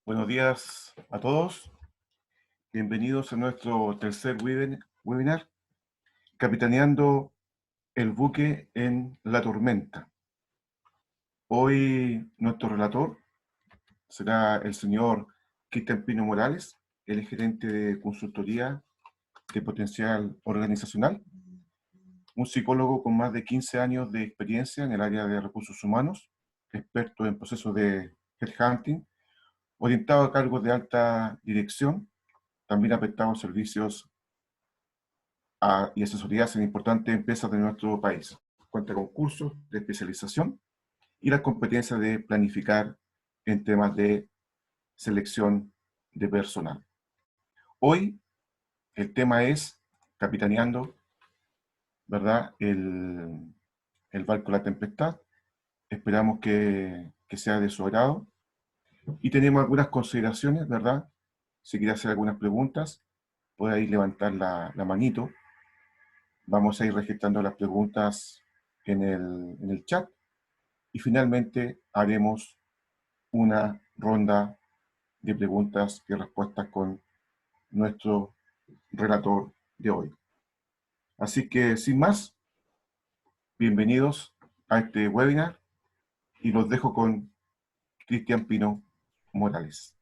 Buenos días a todos. Bienvenidos a nuestro tercer webinar, Capitaneando el buque en la tormenta. Hoy nuestro relator será el señor Cristian Pino Morales, él es gerente de consultoría de potencial organizacional, un psicólogo con más de 15 años de experiencia en el área de recursos humanos, experto en procesos de headhunting, orientado a cargos de alta dirección. También ha prestado servicios y asesorías en importantes empresas de nuestro país. Cuenta con cursos de especialización y las competencias de planificar en temas de selección de personal. Hoy el tema es capitaneando, ¿verdad?, el barco La Tempestad. Esperamos que sea de su agrado. Y tenemos algunas consideraciones, ¿verdad? Si quiere hacer algunas preguntas, puede ahí levantar la manito. Vamos a ir registrando las preguntas en el chat y finalmente haremos una ronda de preguntas y respuestas con nuestro relator de hoy. Así que, sin más, bienvenidos a este webinar y los dejo con Cristian Pino Morales.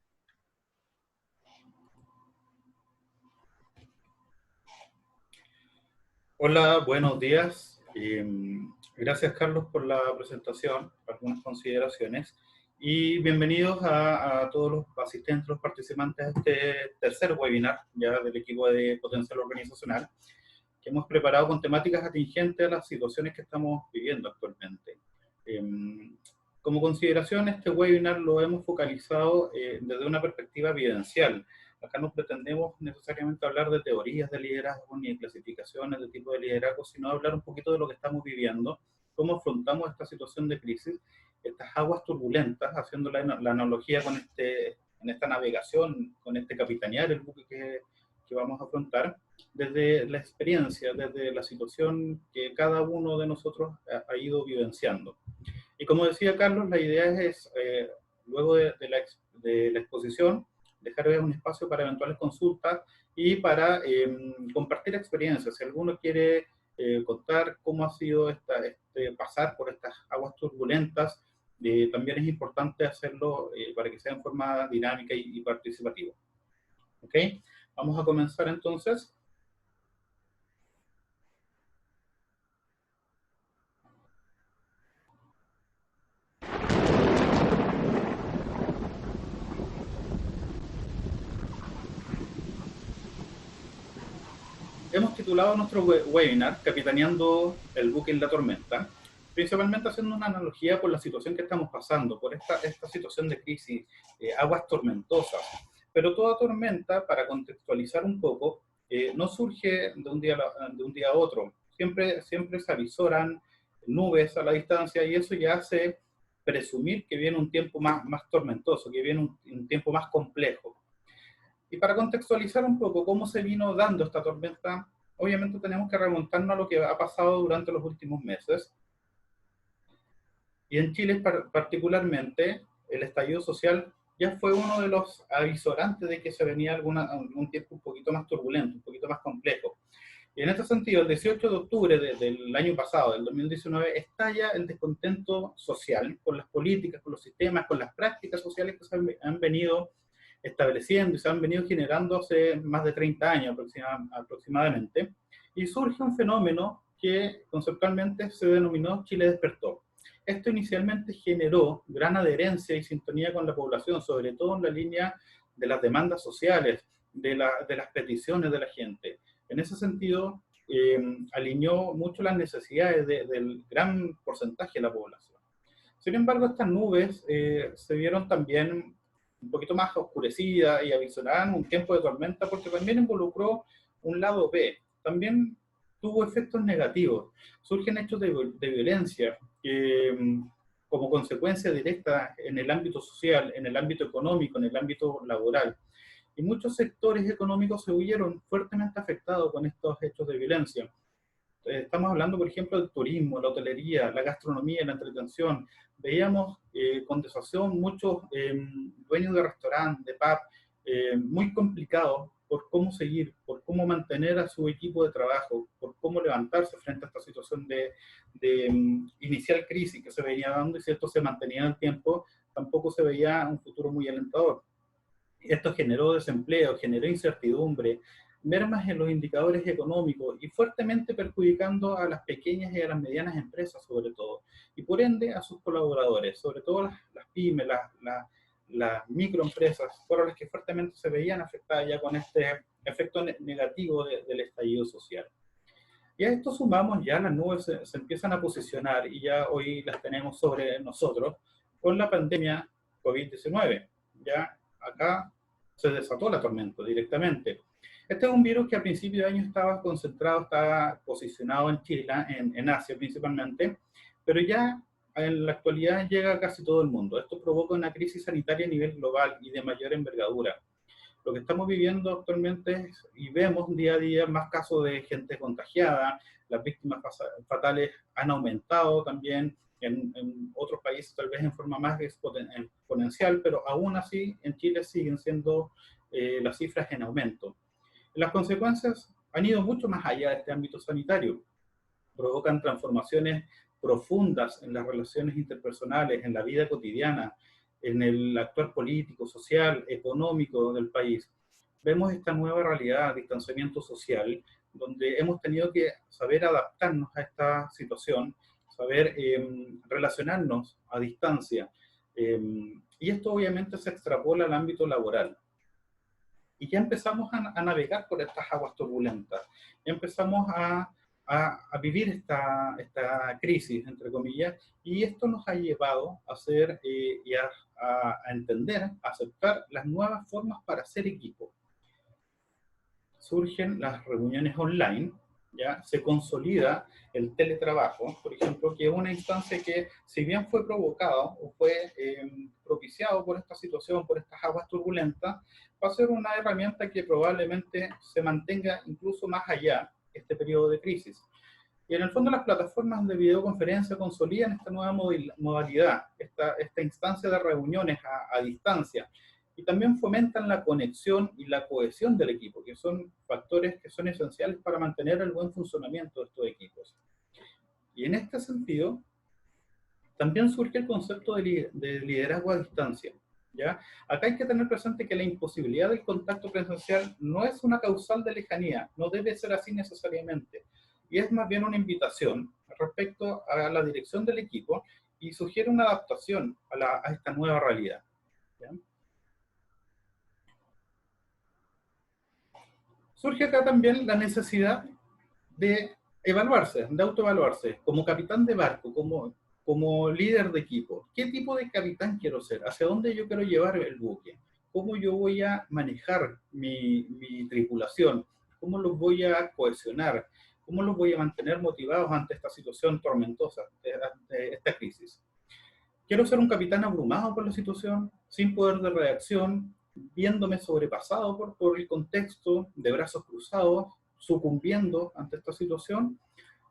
Hola, buenos días. Gracias, Carlos, por la presentación, algunas consideraciones. Y bienvenidos a todos los asistentes, los participantes de este tercer webinar ya del equipo de Potencial Organizacional, que hemos preparado con temáticas atingentes a las situaciones que estamos viviendo actualmente. Como consideración, este webinar lo hemos focalizado desde una perspectiva evidencial. Acá no pretendemos necesariamente hablar de teorías de liderazgo ni de clasificaciones de tipo de liderazgo, sino hablar un poquito de lo que estamos viviendo, cómo afrontamos esta situación de crisis, estas aguas turbulentas, haciendo la analogía con en esta navegación, con este capitanear el buque que vamos a afrontar, desde la experiencia, desde la situación que cada uno de nosotros ha ido vivenciando. Y como decía Carlos, la idea es, luego de la exposición, dejar un espacio para eventuales consultas y para compartir experiencias. Si alguno quiere contar cómo ha sido pasar por estas aguas turbulentas, también es importante hacerlo para que sea en forma dinámica y participativa. ¿Ok? Vamos a comenzar entonces. Hemos titulado nuestro webinar Capitaneando el buque en la tormenta, principalmente haciendo una analogía por la situación que estamos pasando, por esta situación de crisis, aguas tormentosas. Pero toda tormenta, para contextualizar un poco, no surge de un día a otro. Siempre se avisoran nubes a la distancia y eso ya hace presumir que viene un tiempo más tormentoso, que viene un tiempo más complejo. Y para contextualizar un poco cómo se vino dando esta tormenta, obviamente tenemos que remontarnos a lo que ha pasado durante los últimos meses. Y en Chile particularmente, el estallido social ya fue uno de los avisorantes de que se venía algún tiempo un poquito más turbulento, un poquito más complejo. Y en este sentido, el 18 de octubre del año pasado, del 2019, estalla el descontento social con las políticas, con los sistemas, con las prácticas sociales que se han venido estableciendo y se han venido generando hace más de 30 años aproximadamente. Y surge un fenómeno que conceptualmente se denominó Chile despertó. Esto inicialmente generó gran adherencia y sintonía con la población, sobre todo en la línea de las demandas sociales, de las peticiones de la gente. En ese sentido, alineó mucho las necesidades del gran porcentaje de la población. Sin embargo, estas nubes se vieron también un poquito más oscurecidas y avisoraban un tiempo de tormenta porque también involucró un lado B. También tuvo efectos negativos. Surgen hechos de violencia como consecuencia directa en el ámbito social, en el ámbito económico, en el ámbito laboral. Y muchos sectores económicos se vieron fuertemente afectados con estos hechos de violencia. Estamos hablando, por ejemplo, del turismo, la hotelería, la gastronomía, la entretención. Veíamos con desazón muchos dueños de restaurantes, de pub, muy complicados por cómo seguir, por cómo mantener a su equipo de trabajo, por cómo levantarse frente a esta situación de inicial crisis que se venía dando, y si esto se mantenía en el tiempo, tampoco se veía un futuro muy alentador. Esto generó desempleo, generó incertidumbre, mermas en los indicadores económicos y fuertemente perjudicando a las pequeñas y a las medianas empresas sobre todo, y por ende a sus colaboradores, sobre todo las pymes, las microempresas, fueron las que fuertemente se veían afectadas ya con este efecto negativo del estallido social. Y a esto sumamos ya las nubes se empiezan a posicionar y ya hoy las tenemos sobre nosotros con la pandemia COVID-19. Ya acá se desató la tormenta directamente. Este es un virus que a principio de año estaba concentrado, estaba posicionado en China, en Asia principalmente, pero ya en la actualidad llega a casi todo el mundo. Esto provoca una crisis sanitaria a nivel global y de mayor envergadura. Lo que estamos viviendo actualmente y vemos día a día más casos de gente contagiada, las víctimas fatales han aumentado también en otros países tal vez en forma más exponencial, pero aún así en Chile siguen siendo las cifras en aumento. Las consecuencias han ido mucho más allá de este ámbito sanitario, provocan transformaciones profundas en las relaciones interpersonales, en la vida cotidiana, en el actuar político, social, económico del país. Vemos esta nueva realidad, distanciamiento social, donde hemos tenido que saber adaptarnos a esta situación, saber relacionarnos a distancia. Y esto obviamente se extrapola al ámbito laboral. Y ya empezamos a navegar por estas aguas turbulentas, ya empezamos a vivir esta crisis, entre comillas, y esto nos ha llevado a hacer y a entender, a aceptar las nuevas formas para hacer equipo. Surgen las reuniones online, ya se consolida el teletrabajo, por ejemplo, que es una instancia que, si bien fue provocado o fue propiciado por esta situación, por estas aguas turbulentas, va a ser una herramienta que probablemente se mantenga incluso más allá de este periodo de crisis. Y en el fondo las plataformas de videoconferencia consolidan esta nueva modalidad, esta instancia de reuniones a distancia, y también fomentan la conexión y la cohesión del equipo, que son factores que son esenciales para mantener el buen funcionamiento de estos equipos. Y en este sentido, también surge el concepto de liderazgo a distancia. ¿Ya? Acá hay que tener presente que la imposibilidad del contacto presencial no es una causal de lejanía, no debe ser así necesariamente, y es más bien una invitación respecto a la dirección del equipo y sugiere una adaptación a esta nueva realidad. ¿Ya? Surge acá también la necesidad de evaluarse, de autoevaluarse, como capitán de barco, como líder de equipo. ¿Qué tipo de capitán quiero ser? ¿Hacia dónde yo quiero llevar el buque? ¿Cómo yo voy a manejar mi tripulación? ¿Cómo los voy a cohesionar? ¿Cómo los voy a mantener motivados ante esta situación tormentosa, ante esta crisis? ¿Quiero ser un capitán abrumado por la situación, sin poder de reacción, viéndome sobrepasado por el contexto, de brazos cruzados, sucumbiendo ante esta situación?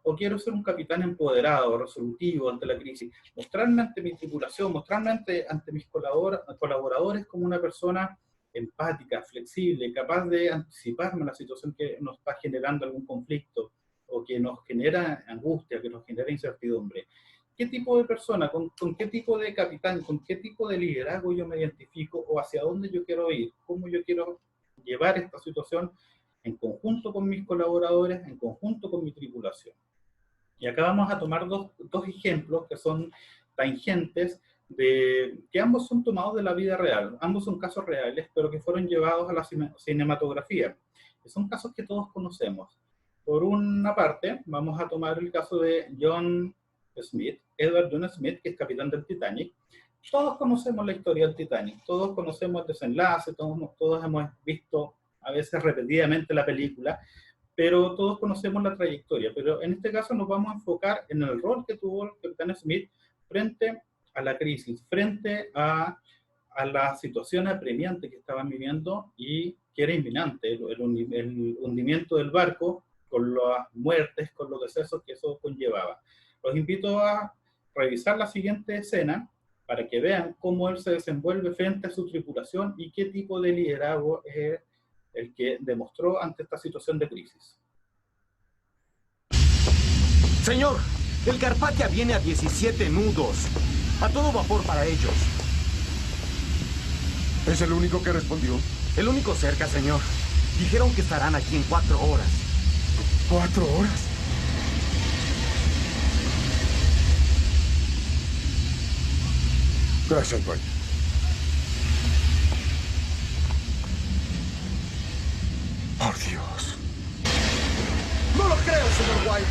¿O quiero ser un capitán empoderado, resolutivo ante la crisis? Mostrarme ante mi tripulación, mostrarme ante mis colaboradores como una persona empática, flexible, capaz de anticiparme a la situación que nos está generando algún conflicto o que nos genera angustia, que nos genera incertidumbre. ¿Qué tipo de persona, con qué tipo de capitán, con qué tipo de liderazgo yo me identifico o hacia dónde yo quiero ir? ¿Cómo yo quiero llevar esta situación en conjunto con mis colaboradores, en conjunto con mi tripulación? Y acá vamos a tomar dos ejemplos que son tangentes, que ambos son tomados de la vida real, ambos son casos reales, pero que fueron llevados a la cinematografía. Que son casos que todos conocemos. Por una parte, vamos a tomar el caso de John Smith, Edward John Smith, que es capitán del Titanic. Todos conocemos la historia del Titanic, todos conocemos el desenlace, todos hemos visto a veces repetidamente la película, pero todos conocemos la trayectoria. Pero en este caso nos vamos a enfocar en el rol que tuvo el capitán Smith frente a la crisis, frente a la situación apremiante que estaban viviendo y que era inminente, el hundimiento del barco, con las muertes, con los decesos que eso conllevaba. Los invito a revisar la siguiente escena para que vean cómo él se desenvuelve frente a su tripulación y qué tipo de liderazgo es el que demostró ante esta situación de crisis. Señor, el Carpathia viene a 17 nudos. A todo vapor para ellos. ¿Es el único que respondió? El único cerca, señor. Dijeron que estarán aquí en 4 horas. ¿4 horas? Gracias, White. Por Dios. No lo creo, señor White.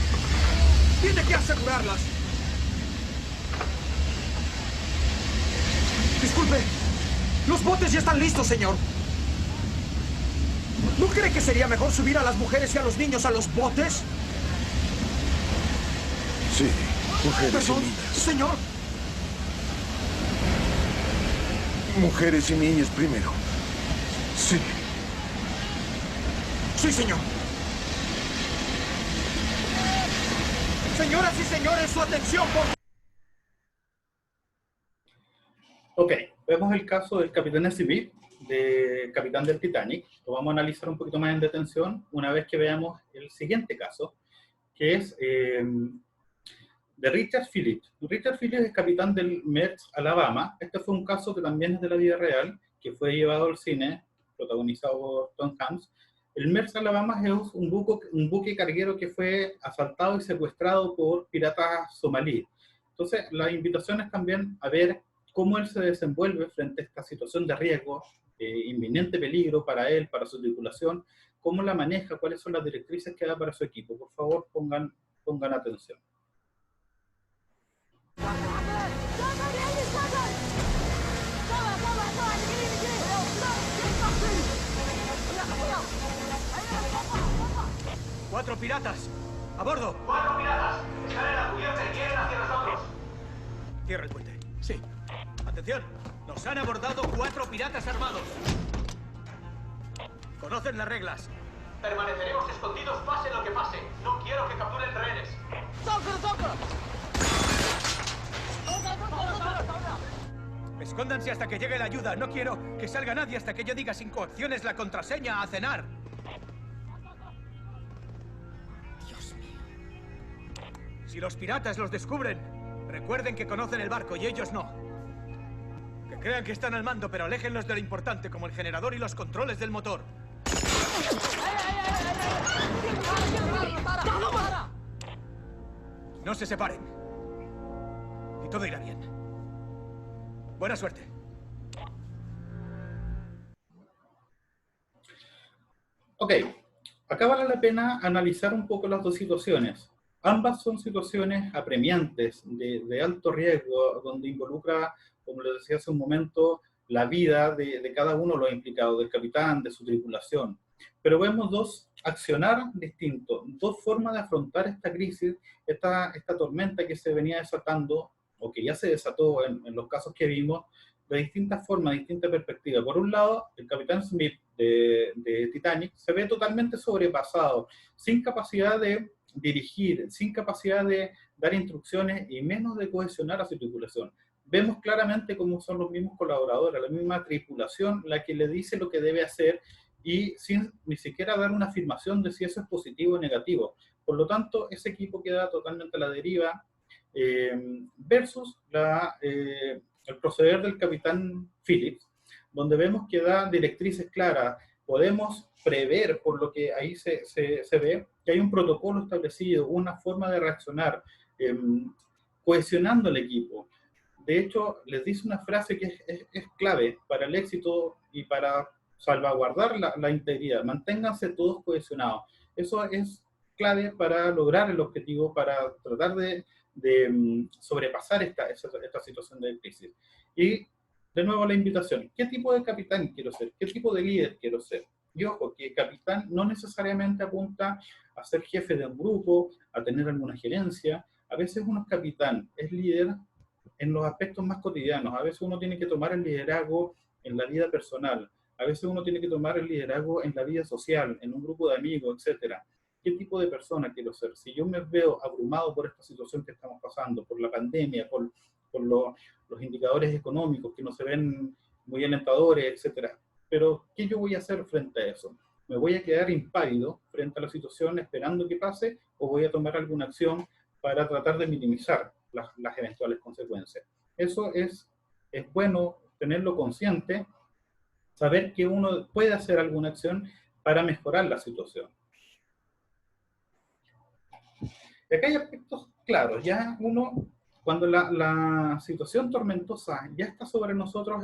Tiene que asegurarlas. Disculpe. Los botes ya están listos, señor. ¿No cree que sería mejor subir a las mujeres y a los niños a los botes? Sí, mujeres ¿Perdón, y niñas. señor? Mujeres y niños primero. Sí. Sí, señor. Señoras y señores, su atención, por favor. Ok, vemos el caso del capitán Smith, de capitán del Titanic. Lo vamos a analizar un poquito más en detención una vez que veamos el siguiente caso, que es de Richard Phillips. Richard Phillips es capitán del Merz Alabama. Este fue un caso que también es de la vida real, que fue llevado al cine, protagonizado por Tom Hanks. El Merz Alabama es un buque carguero que fue asaltado y secuestrado por piratas somalíes. Entonces, la invitación es también a ver cómo él se desenvuelve frente a esta situación de riesgo, inminente peligro para él, para su tripulación, cómo la maneja, cuáles son las directrices que da para su equipo. Por favor, pongan atención. ¡4 piratas! ¡A bordo! 4 piratas. Están en la cubierta y vienen hacia nosotros. Cierra el puente. Sí. Atención. Nos han abordado 4 piratas armados. Conocen las reglas. Permaneceremos escondidos pase lo que pase. No quiero que capturen rehenes. Escóndanse hasta que llegue la ayuda. No quiero que salga nadie hasta que yo diga sin coacciones la contraseña a cenar. Dios mío. Si los piratas los descubren, recuerden que conocen el barco y ellos no. Que crean que están al mando, pero aléjenlos de lo importante, como el generador y los controles del motor. No se separen. Y todo irá bien. Buena suerte. Ok, acá vale la pena analizar un poco las dos situaciones. Ambas son situaciones apremiantes, de alto riesgo, donde involucra, como les decía hace un momento, la vida de cada uno de los implicados, del capitán, de su tripulación. Pero vemos dos accionar distintos, dos formas de afrontar esta crisis, esta tormenta que se venía desatando, o que ya se desató en los casos que vimos, de distintas formas, de distintas perspectivas. Por un lado, el capitán Smith de Titanic se ve totalmente sobrepasado, sin capacidad de dirigir, sin capacidad de dar instrucciones y menos de cohesionar a su tripulación. Vemos claramente cómo son los mismos colaboradores, la misma tripulación la que le dice lo que debe hacer y sin ni siquiera dar una afirmación de si eso es positivo o negativo. Por lo tanto, ese equipo queda totalmente a la deriva versus el proceder del capitán Phillips, donde vemos que da directrices claras. Podemos prever, por lo que ahí se ve, que hay un protocolo establecido, una forma de reaccionar, cohesionando el equipo. De hecho, les dice una frase que es clave para el éxito y para salvaguardar la integridad. Manténganse todos cohesionados. Eso es clave para lograr el objetivo, para tratar de sobrepasar esta situación de crisis. Y, de nuevo, la invitación. ¿Qué tipo de capitán quiero ser? ¿Qué tipo de líder quiero ser? Y ojo, que capitán no necesariamente apunta a ser jefe de un grupo, a tener alguna gerencia. A veces uno es capitán, es líder en los aspectos más cotidianos. A veces uno tiene que tomar el liderazgo en la vida personal. A veces uno tiene que tomar el liderazgo en la vida social, en un grupo de amigos, etc. ¿Qué tipo de persona quiero ser? Si yo me veo abrumado por esta situación que estamos pasando, por la pandemia, por los indicadores económicos que no se ven muy alentadores, etc. Pero, ¿qué yo voy a hacer frente a eso? ¿Me voy a quedar impávido frente a la situación esperando que pase o voy a tomar alguna acción para tratar de minimizar las eventuales consecuencias? Eso es bueno tenerlo consciente, saber que uno puede hacer alguna acción para mejorar la situación. Y acá hay aspectos claros. Ya uno, cuando la situación tormentosa ya está sobre nosotros,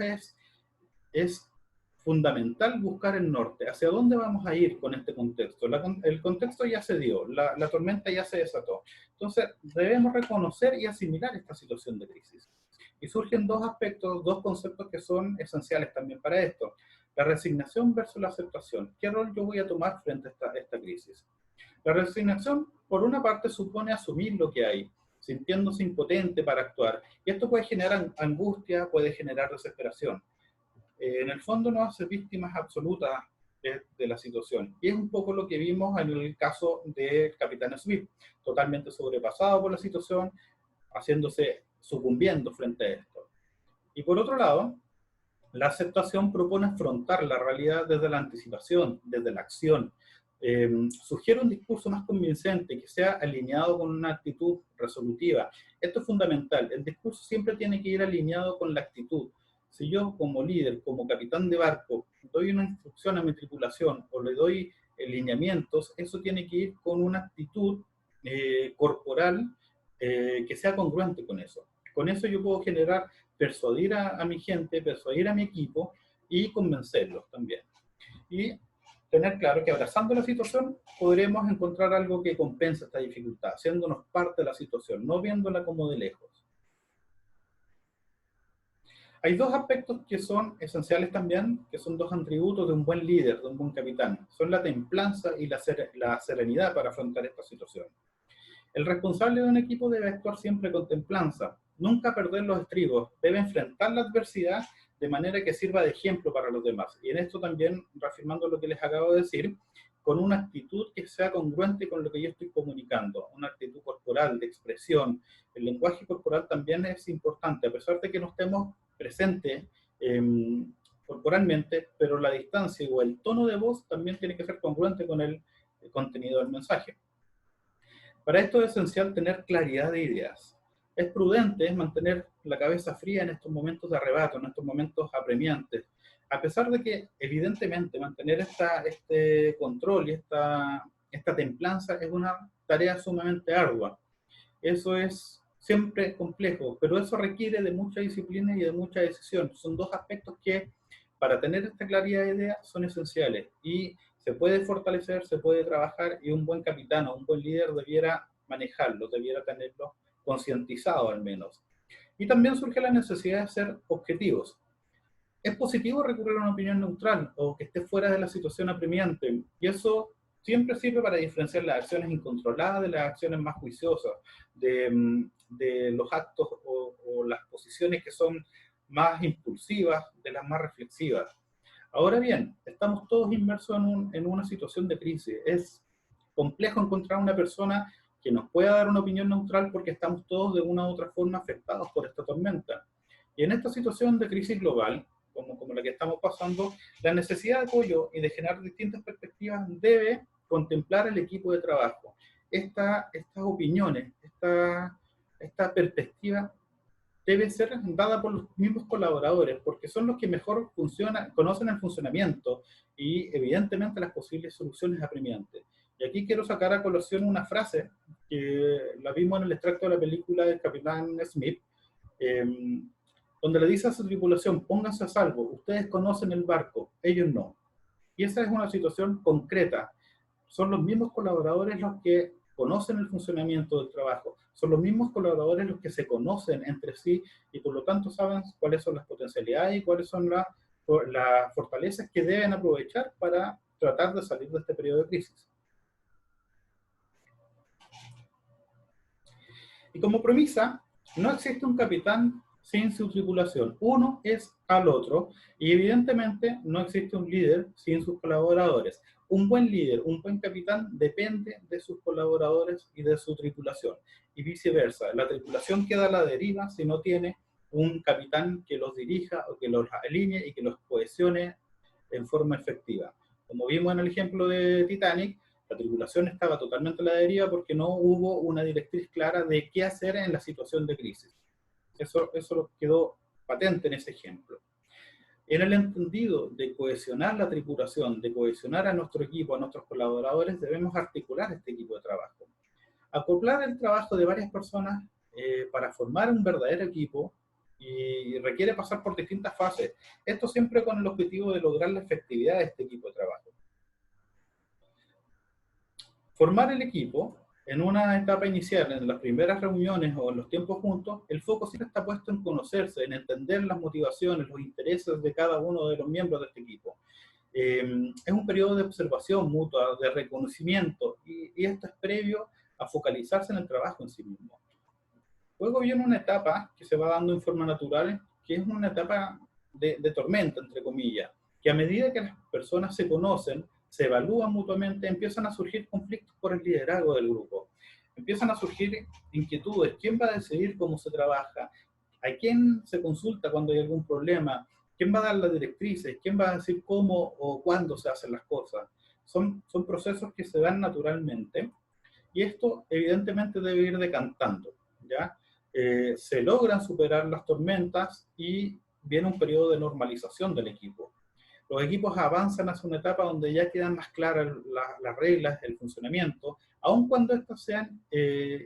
es fundamental buscar el norte. ¿Hacia dónde vamos a ir con este contexto? El contexto ya se dio, la tormenta ya se desató. Entonces, debemos reconocer y asimilar esta situación de crisis. Y surgen dos aspectos, dos conceptos que son esenciales también para esto. La resignación versus la aceptación. ¿Qué rol yo voy a tomar frente a esta crisis? La resignación, por una parte, supone asumir lo que hay, sintiéndose impotente para actuar. Y esto puede generar angustia, puede generar desesperación. En el fondo nos hace víctimas absolutas de la situación. Y es un poco lo que vimos en el caso del Capitán Smith, totalmente sobrepasado por la situación, sucumbiendo frente a esto. Y por otro lado, la aceptación propone afrontar la realidad desde la anticipación, desde la acción. Sugiere un discurso más convincente, que sea alineado con una actitud resolutiva. Esto es fundamental. El discurso siempre tiene que ir alineado con la actitud. Si yo como líder, como capitán de barco, doy una instrucción a mi tripulación o le doy lineamientos, eso tiene que ir con una actitud corporal que sea congruente con eso. Con eso yo puedo persuadir a mi gente, persuadir a mi equipo y convencerlos también. Y tener claro que abrazando la situación podremos encontrar algo que compensa esta dificultad, haciéndonos parte de la situación, no viéndola como de lejos. Hay dos aspectos que son esenciales también, que son dos atributos de un buen líder, de un buen capitán. Son la templanza y la serenidad para afrontar esta situación. El responsable de un equipo debe actuar siempre con templanza, nunca perder los estribos, debe enfrentar la adversidad de manera que sirva de ejemplo para los demás. Y en esto también, reafirmando lo que les acabo de decir, con una actitud que sea congruente con lo que yo estoy comunicando, una actitud corporal, de expresión. El lenguaje corporal también es importante, a pesar de que no estemos presentes corporalmente, pero la distancia o el tono de voz también tiene que ser congruente con el contenido del mensaje. Para esto es esencial tener claridad de ideas. Es prudente mantener la cabeza fría en estos momentos de arrebato, en estos momentos apremiantes, a pesar de que, evidentemente, mantener este control y esta templanza es una tarea sumamente ardua. Eso es siempre complejo, pero eso requiere de mucha disciplina y de mucha decisión. Son dos aspectos que, para tener esta claridad de ideas, son esenciales. Y se puede fortalecer, se puede trabajar, y un buen capitán o un buen líder debiera manejarlo, debiera tenerlo concientizado al menos. Y también surge la necesidad de ser objetivos. Es positivo recurrir a una opinión neutral o que esté fuera de la situación apremiante, y eso siempre sirve para diferenciar las acciones incontroladas de las acciones más juiciosas, de los actos o las posiciones que son más impulsivas de las más reflexivas. Ahora bien, estamos todos inmersos en una situación de crisis. Es complejo encontrar una persona que nos pueda dar una opinión neutral porque estamos todos de una u otra forma afectados por esta tormenta. Y en esta situación de crisis global, como la que estamos pasando, la necesidad de apoyo y de generar distintas perspectivas debe contemplar el equipo de trabajo. Estas opiniones, esta perspectiva debe ser dada por los mismos colaboradores, porque son los que mejor conocen el funcionamiento y evidentemente las posibles soluciones apremiantes. Y aquí quiero sacar a colación una frase que la vimos en el extracto de la película del Capitán Smith, donde le dice a su tripulación: pónganse a salvo, ustedes conocen el barco, ellos no. Y esa es una situación concreta. Son los mismos colaboradores los que conocen el funcionamiento del trabajo, son los mismos colaboradores los que se conocen entre sí y por lo tanto saben cuáles son las potencialidades y cuáles son las fortalezas que deben aprovechar para tratar de salir de este periodo de crisis. Y como premisa, no existe un capitán sin su tripulación. Uno es al otro y evidentemente no existe un líder sin sus colaboradores. Un buen líder, un buen capitán depende de sus colaboradores y de su tripulación. Y viceversa, la tripulación queda a la deriva si no tiene un capitán que los dirija o que los alinee y que los cohesione en forma efectiva. Como vimos en el ejemplo de Titanic, la tripulación estaba totalmente a la deriva porque no hubo una directriz clara de qué hacer en la situación de crisis. Eso quedó patente en ese ejemplo. En el entendido de cohesionar la tripulación, de cohesionar a nuestro equipo, a nuestros colaboradores, debemos articular este equipo de trabajo. Acoplar el trabajo de varias personas para formar un verdadero equipo y requiere pasar por distintas fases. Esto siempre con el objetivo de lograr la efectividad de este equipo de trabajo. Formar el equipo en una etapa inicial, en las primeras reuniones o en los tiempos juntos, el foco siempre está puesto en conocerse, en entender las motivaciones, los intereses de cada uno de los miembros de este equipo. Es un periodo de observación mutua, de reconocimiento, y esto es previo a focalizarse en el trabajo en sí mismo. Luego viene una etapa que se va dando en forma natural, que es una etapa de tormenta, entre comillas, que a medida que las personas se conocen, se evalúan mutuamente, empiezan a surgir conflictos por el liderazgo del grupo. Empiezan a surgir inquietudes. ¿Quién va a decidir cómo se trabaja? ¿A quién se consulta cuando hay algún problema? ¿Quién va a dar las directrices? ¿Quién va a decir cómo o cuándo se hacen las cosas? Son procesos que se dan naturalmente y esto evidentemente debe ir decantando, ¿ya? Se logran superar las tormentas y viene un periodo de normalización del equipo. Los equipos avanzan hacia una etapa donde ya quedan más claras las reglas, el funcionamiento, aun cuando estas sean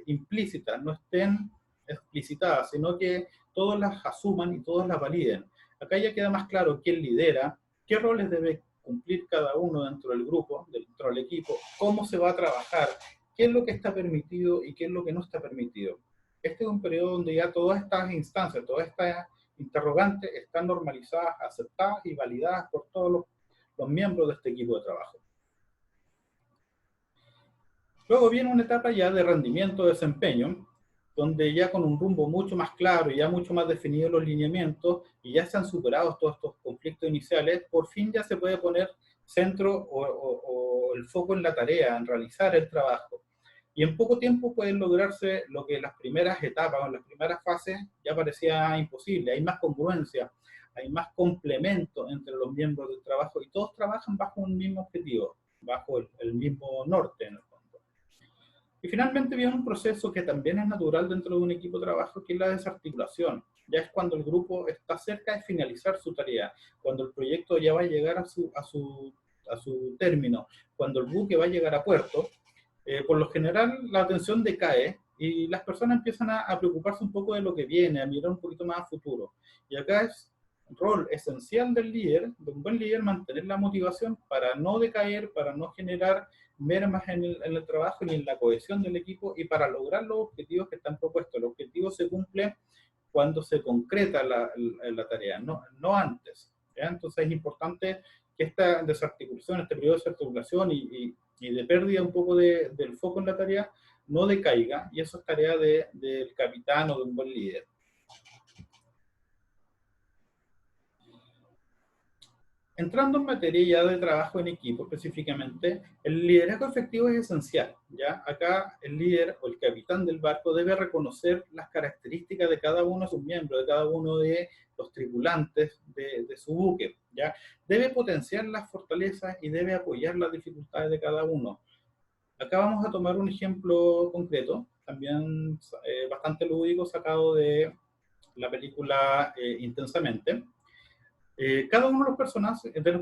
implícitas, no estén explicitadas, sino que todos las asuman y todos las validen. Acá ya queda más claro quién lidera, qué roles debe cumplir cada uno dentro del grupo, dentro del equipo, cómo se va a trabajar, qué es lo que está permitido y qué es lo que no está permitido. Este es un periodo donde ya todas estas instancias, todas estas interrogantes están normalizadas, aceptadas y validadas por todos los miembros de este equipo de trabajo. Luego viene una etapa ya de rendimiento, de desempeño, donde ya con un rumbo mucho más claro y ya mucho más definidos los lineamientos y ya se han superado todos estos conflictos iniciales, por fin ya se puede poner centro o el foco en la tarea, en realizar el trabajo. Y en poco tiempo pueden lograrse lo que en las primeras etapas, en las primeras fases, ya parecía imposible. Hay más congruencia, hay más complemento entre los miembros del trabajo y todos trabajan bajo un mismo objetivo, bajo el mismo norte en el fondo. Y finalmente viene un proceso que también es natural dentro de un equipo de trabajo, que es la desarticulación. Ya es cuando el grupo está cerca de finalizar su tarea, cuando el proyecto ya va a llegar a su término, cuando el buque va a llegar a puerto. Por lo general la atención decae y las personas empiezan a preocuparse un poco de lo que viene, a mirar un poquito más a futuro. Y acá es un rol esencial del líder, de un buen líder, mantener la motivación para no decaer, para no generar mermas en el trabajo ni en la cohesión del equipo y para lograr los objetivos que están propuestos. Los objetivos se cumplen cuando se concreta la tarea, no antes, ¿ya? Entonces es importante que esta desarticulación, este periodo de desarticulación y de pérdida un poco del foco en la tarea, no decaiga, y eso es tarea del capitán o de un buen líder. Entrando en materia ya de trabajo en equipo específicamente, el liderazgo efectivo es esencial, ¿ya? Acá el líder o el capitán del barco debe reconocer las características de cada uno de sus miembros, de cada uno de los tripulantes de su buque, ¿ya? Debe potenciar las fortalezas y debe apoyar las dificultades de cada uno. Acá vamos a tomar un ejemplo concreto, también bastante lúdico, sacado de la película Intensamente. Cada uno de los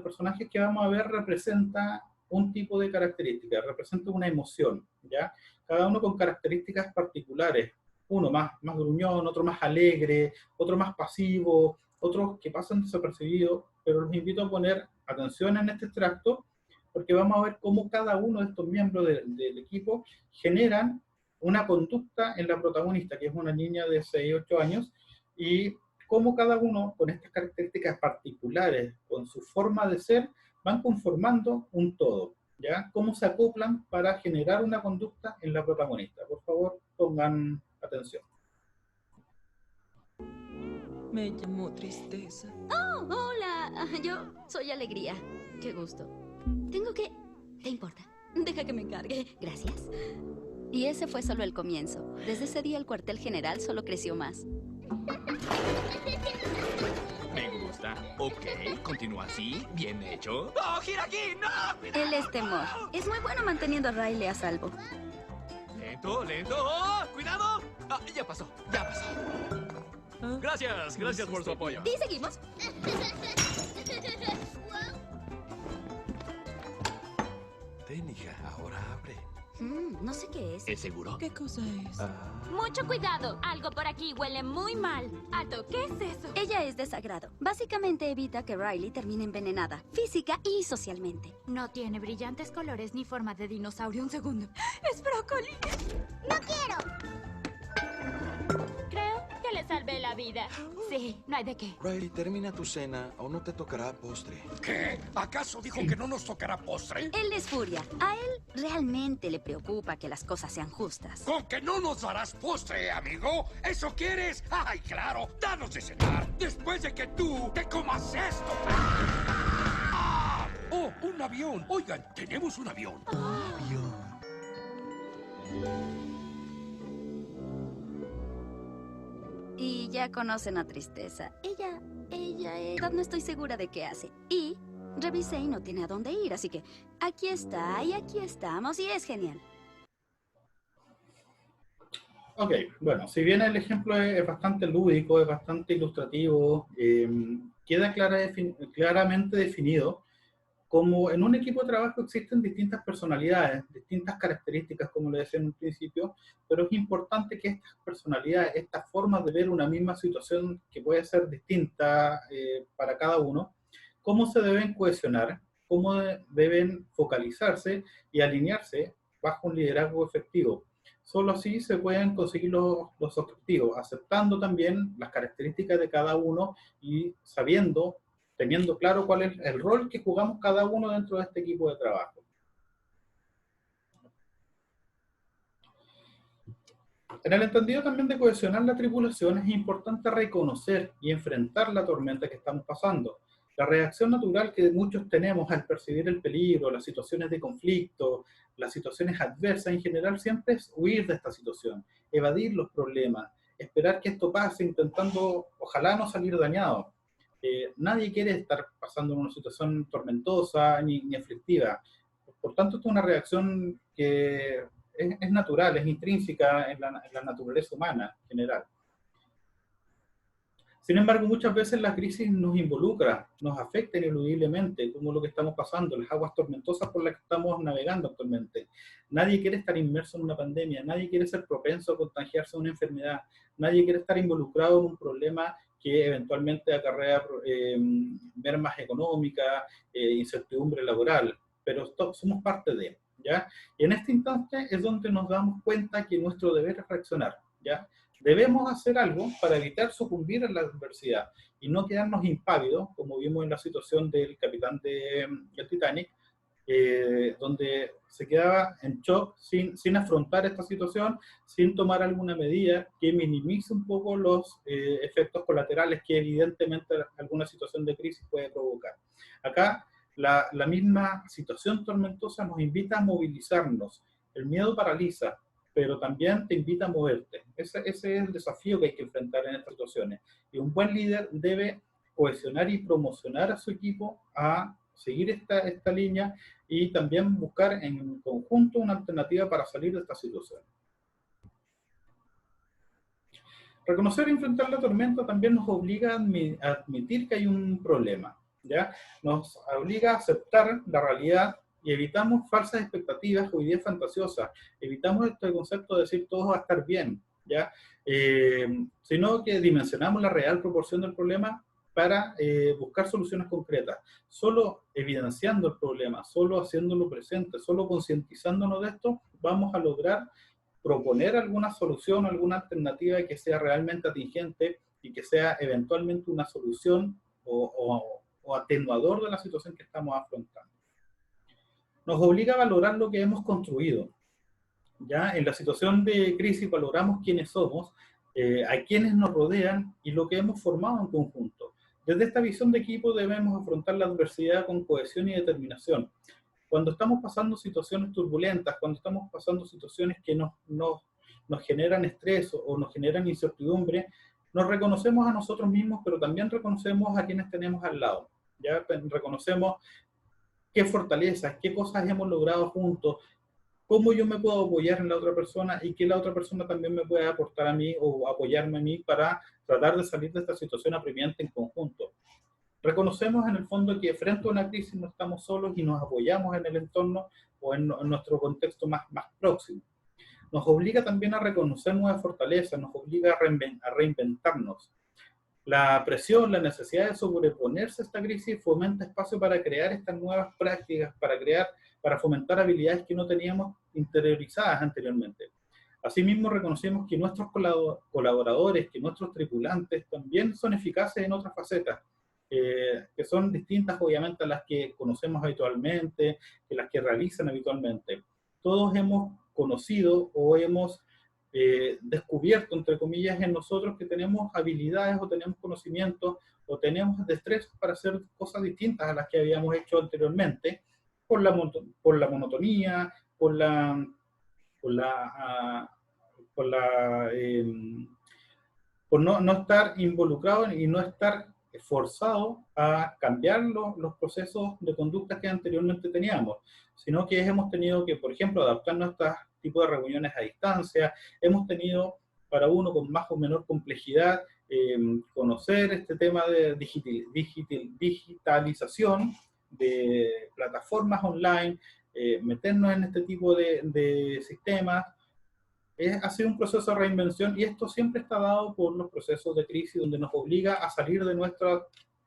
personajes que vamos a ver representa un tipo de característica, representa una emoción, ¿ya? Cada uno con características particulares, uno más gruñón, otro más alegre, otro más pasivo, otros que pasan desapercibidos, pero los invito a poner atención en este extracto, porque vamos a ver cómo cada uno de estos miembros del equipo generan una conducta en la protagonista, que es una niña de 6, 8 años, y cómo cada uno con estas características particulares, con su forma de ser, van conformando un todo, ¿ya? Cómo se acoplan para generar una conducta en la protagonista. Por favor, pongan atención. Me llamó Tristeza. Oh, hola. Yo soy Alegría. Qué gusto. Tengo que... ¿Te importa? Deja que me encargue. Gracias. Y ese fue solo el comienzo. Desde ese día el cuartel general solo creció más. Me gusta. Ok, continúa así. Bien hecho. ¡Oh, gira aquí! ¡No! ¡Cuidado! Él es temor. Es muy bueno manteniendo a Riley a salvo. Lento, lento. ¡Oh! ¡Cuidado! Ah, ya pasó, ya pasó. ¿Ah? Gracias por su apoyo. ¿Y seguimos? Ten, hija, ahora abre. No sé qué es. ¿Es seguro? ¿Qué cosa es? Mucho cuidado, algo por aquí huele muy mal. Alto, ¿qué es eso? Ella es desagrado. Básicamente evita que Riley termine envenenada, física y socialmente. No tiene brillantes colores ni forma de dinosaurio. Un segundo. ¡Es brócoli! ¡No quiero! Creo que le salvé la vida. Sí, no hay de qué. Riley, termina tu cena o no te tocará postre. ¿Qué? ¿Acaso dijo que no nos tocará postre? Él es furia. A él realmente le preocupa que las cosas sean justas. ¿Con que no nos darás postre, amigo? ¿Eso quieres? ¡Ay, claro! ¡Danos de cenar después de que tú te comas esto! ¡Ah! ¡Oh, un avión! Oigan, tenemos un avión. Y ya conocen a Tristeza. Ella no estoy segura de qué hace. Y revisé y no tiene a dónde ir, así que aquí está y aquí estamos y es genial. Ok, bueno, si bien el ejemplo es bastante lúdico, es bastante ilustrativo, queda claramente definido como en un equipo de trabajo existen distintas personalidades, distintas características, como le decía en un principio, pero es importante que estas personalidades, estas formas de ver una misma situación que puede ser distinta para cada uno, cómo se deben cohesionar, cómo deben focalizarse y alinearse bajo un liderazgo efectivo. Solo así se pueden conseguir los objetivos, aceptando también las características de cada uno y teniendo claro cuál es el rol que jugamos cada uno dentro de este equipo de trabajo. En el entendido también de cohesionar la tripulación, es importante reconocer y enfrentar la tormenta que estamos pasando. La reacción natural que muchos tenemos al percibir el peligro, las situaciones de conflicto, las situaciones adversas en general, siempre es huir de esta situación, evadir los problemas, esperar que esto pase, intentando, ojalá no salir dañado. Nadie quiere estar pasando en una situación tormentosa ni aflictiva. Por tanto, esto es una reacción que es natural, es intrínseca en la naturaleza humana en general. Sin embargo, muchas veces la crisis nos involucra, nos afecta ineludiblemente, como lo que estamos pasando, las aguas tormentosas por las que estamos navegando actualmente. Nadie quiere estar inmerso en una pandemia, nadie quiere ser propenso a contagiarse de una enfermedad, nadie quiere estar involucrado en un problema que eventualmente acarrea mermas económicas, incertidumbre laboral, pero somos parte de, ¿ya? Y en este instante es donde nos damos cuenta que nuestro deber es reaccionar, ¿ya? Debemos hacer algo para evitar sucumbir a la adversidad y no quedarnos impávidos, como vimos en la situación del capitán del Titanic, donde se quedaba en shock sin afrontar esta situación, sin tomar alguna medida que minimice un poco los efectos colaterales que evidentemente alguna situación de crisis puede provocar. Acá la misma situación tormentosa nos invita a movilizarnos. El miedo paraliza, pero también te invita a moverte. Ese es el desafío que hay que enfrentar en estas situaciones. Y un buen líder debe cohesionar y promocionar a su equipo a seguir esta línea y también buscar en conjunto una alternativa para salir de esta situación. Reconocer y enfrentar la tormenta también nos obliga a admitir que hay un problema, ¿ya? Nos obliga a aceptar la realidad y evitamos falsas expectativas o ideas fantasiosas. Evitamos este concepto de decir todo va a estar bien, ¿ya? Sino que dimensionamos la real proporción del problema para buscar soluciones concretas. Solo evidenciando el problema, solo haciéndolo presente, solo concientizándonos de esto, vamos a lograr proponer alguna solución, alguna alternativa que sea realmente atingente y que sea eventualmente una solución o atenuador de la situación que estamos afrontando. Nos obliga a valorar lo que hemos construido. ¿Ya? En la situación de crisis valoramos quiénes somos, a quienes nos rodean y lo que hemos formado en conjunto. Desde esta visión de equipo debemos afrontar la adversidad con cohesión y determinación. Cuando estamos pasando situaciones turbulentas, cuando estamos pasando situaciones que nos generan estrés o nos generan incertidumbre, nos reconocemos a nosotros mismos, pero también reconocemos a quienes tenemos al lado. ¿Ya? Reconocemos qué fortalezas, qué cosas hemos logrado juntos, cómo yo me puedo apoyar en la otra persona y que la otra persona también me puede aportar a mí o apoyarme a mí para tratar de salir de esta situación apremiante en conjunto. Reconocemos en el fondo que frente a una crisis no estamos solos y nos apoyamos en el entorno o en nuestro contexto más próximo. Nos obliga también a reconocer nuevas fortalezas, nos obliga a reinventarnos. La presión, la necesidad de sobreponerse a esta crisis fomenta espacio para crear estas nuevas prácticas, para fomentar habilidades que no teníamos interiorizadas anteriormente. Asimismo, reconocemos que nuestros colaboradores, que nuestros tripulantes también son eficaces en otras facetas, que son distintas obviamente a las que conocemos habitualmente, que las que realizan habitualmente. Todos hemos conocido o hemos descubierto, entre comillas, en nosotros que tenemos habilidades o tenemos conocimientos o tenemos destrezas para hacer cosas distintas a las que habíamos hecho anteriormente, por la monotonía, por no estar involucrado y no estar forzado a cambiar los procesos de conducta que anteriormente teníamos, sino que hemos tenido que, por ejemplo, adaptarnos a este tipo de reuniones a distancia, hemos tenido, para uno con más o menor complejidad, conocer este tema de digitalización de plataformas online, meternos en este tipo de sistemas. Ha sido un proceso de reinvención y esto siempre está dado por los procesos de crisis donde nos obliga a salir de nuestra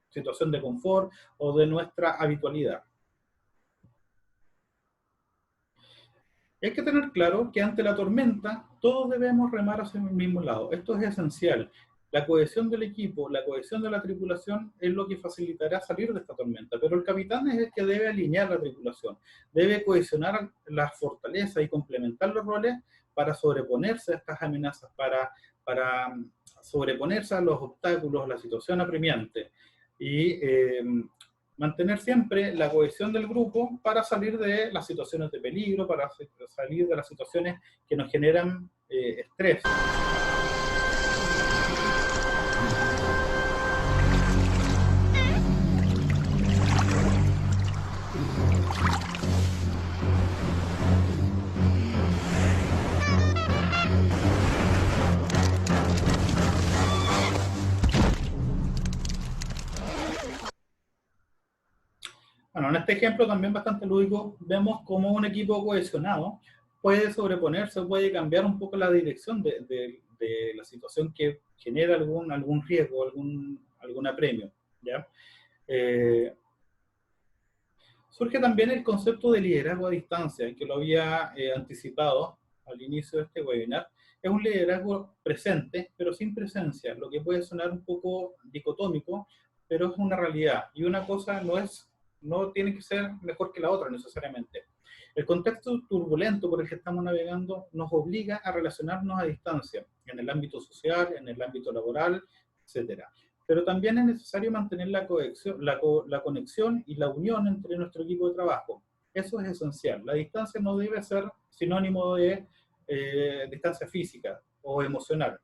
situación de confort o de nuestra habitualidad. Hay que tener claro que ante la tormenta todos debemos remar hacia el mismo lado. Esto es esencial. La cohesión del equipo, la cohesión de la tripulación es lo que facilitará salir de esta tormenta, pero el capitán es el que debe alinear la tripulación, debe cohesionar las fortalezas y complementar los roles para sobreponerse a estas amenazas, para sobreponerse a los obstáculos, a la situación apremiante y mantener siempre la cohesión del grupo para salir de las situaciones de peligro, para salir de las situaciones que nos generan estrés. Bueno, en este ejemplo también bastante lúdico, vemos cómo un equipo cohesionado puede sobreponerse, puede cambiar un poco la dirección de la situación que genera algún riesgo, algún apremio, ¿ya? Surge también el concepto de liderazgo a distancia, que lo había anticipado al inicio de este webinar. Es un liderazgo presente, pero sin presencia, lo que puede sonar un poco dicotómico, pero es una realidad. Y una cosa no es no tiene que ser mejor que la otra necesariamente. El contexto turbulento por el que estamos navegando nos obliga a relacionarnos a distancia, en el ámbito social, en el ámbito laboral, etc. Pero también es necesario mantener la conexión y la unión entre nuestro equipo de trabajo. Eso es esencial. La distancia no debe ser sinónimo de distancia física o emocional.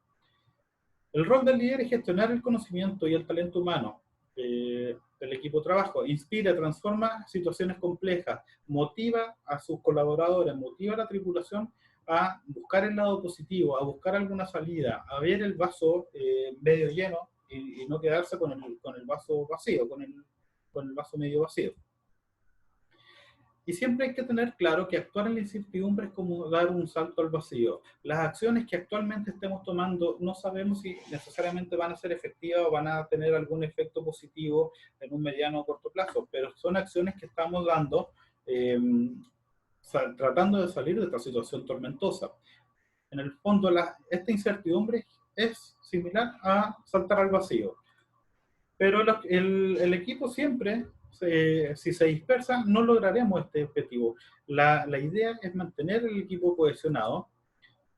El rol del líder es gestionar el conocimiento y el talento humano del equipo de trabajo, inspira, transforma situaciones complejas, motiva a sus colaboradores, motiva a la tripulación a buscar el lado positivo, a buscar alguna salida, a ver el vaso medio lleno y no quedarse con el vaso vacío, con el vaso medio vacío. Y siempre hay que tener claro que actuar en la incertidumbre es como dar un salto al vacío. Las acciones que actualmente estemos tomando no sabemos si necesariamente van a ser efectivas o van a tener algún efecto positivo en un mediano o corto plazo, pero son acciones que estamos dando tratando de salir de esta situación tormentosa. En el fondo, esta incertidumbre es similar a saltar al vacío. Pero el equipo siempre, si se dispersa, no lograremos este objetivo. La idea es mantener el equipo cohesionado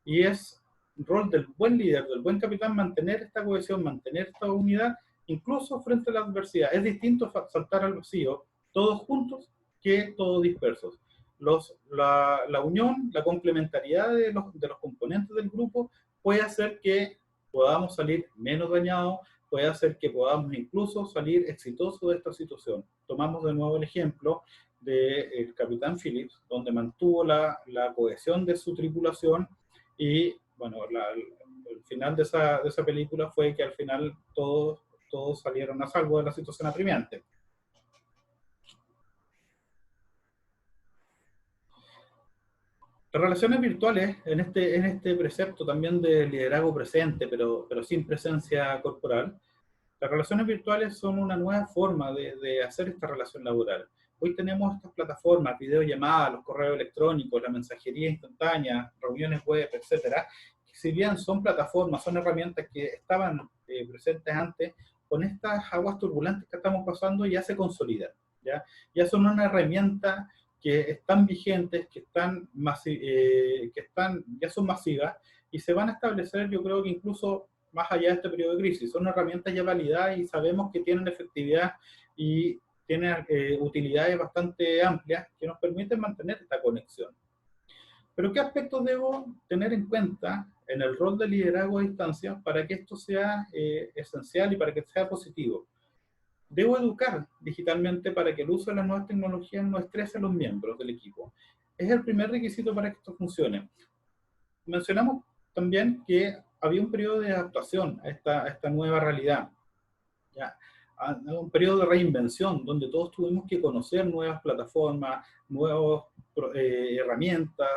y es rol del buen líder, del buen capitán, mantener esta cohesión, mantener esta unidad, incluso frente a la adversidad. Es distinto saltar al vacío, todos juntos, que todos dispersos. La unión, la complementariedad de los componentes del grupo puede hacer que podamos salir menos dañados, puede hacer que podamos incluso salir exitosos de esta situación. Tomamos de nuevo el ejemplo del Capitán Phillips, donde mantuvo la cohesión de su tripulación y, bueno, el final de esa película fue que al final todos salieron a salvo de la situación apremiante. Las relaciones virtuales, en este precepto también de liderazgo presente, pero sin presencia corporal, las relaciones virtuales son una nueva forma de hacer esta relación laboral. Hoy tenemos estas plataformas, videollamadas, los correos electrónicos, la mensajería instantánea, reuniones web, etcétera, que si bien son plataformas, son herramientas que estaban presentes antes, con estas aguas turbulentas que estamos pasando ya se consolidan. Ya son una herramienta que están vigentes, ya son masivas y se van a establecer, yo creo que incluso más allá de este periodo de crisis. Son herramientas ya validadas y sabemos que tienen efectividad y tienen utilidades bastante amplias que nos permiten mantener esta conexión. Pero ¿qué aspectos debo tener en cuenta en el rol de liderazgo a distancia para que esto sea esencial y para que sea positivo? Debo educar digitalmente para que el uso de las nuevas tecnologías no estrese a los miembros del equipo. Es el primer requisito para que esto funcione. Mencionamos también que había un periodo de adaptación a esta nueva realidad, un periodo de reinvención, donde todos tuvimos que conocer nuevas plataformas, nuevas herramientas,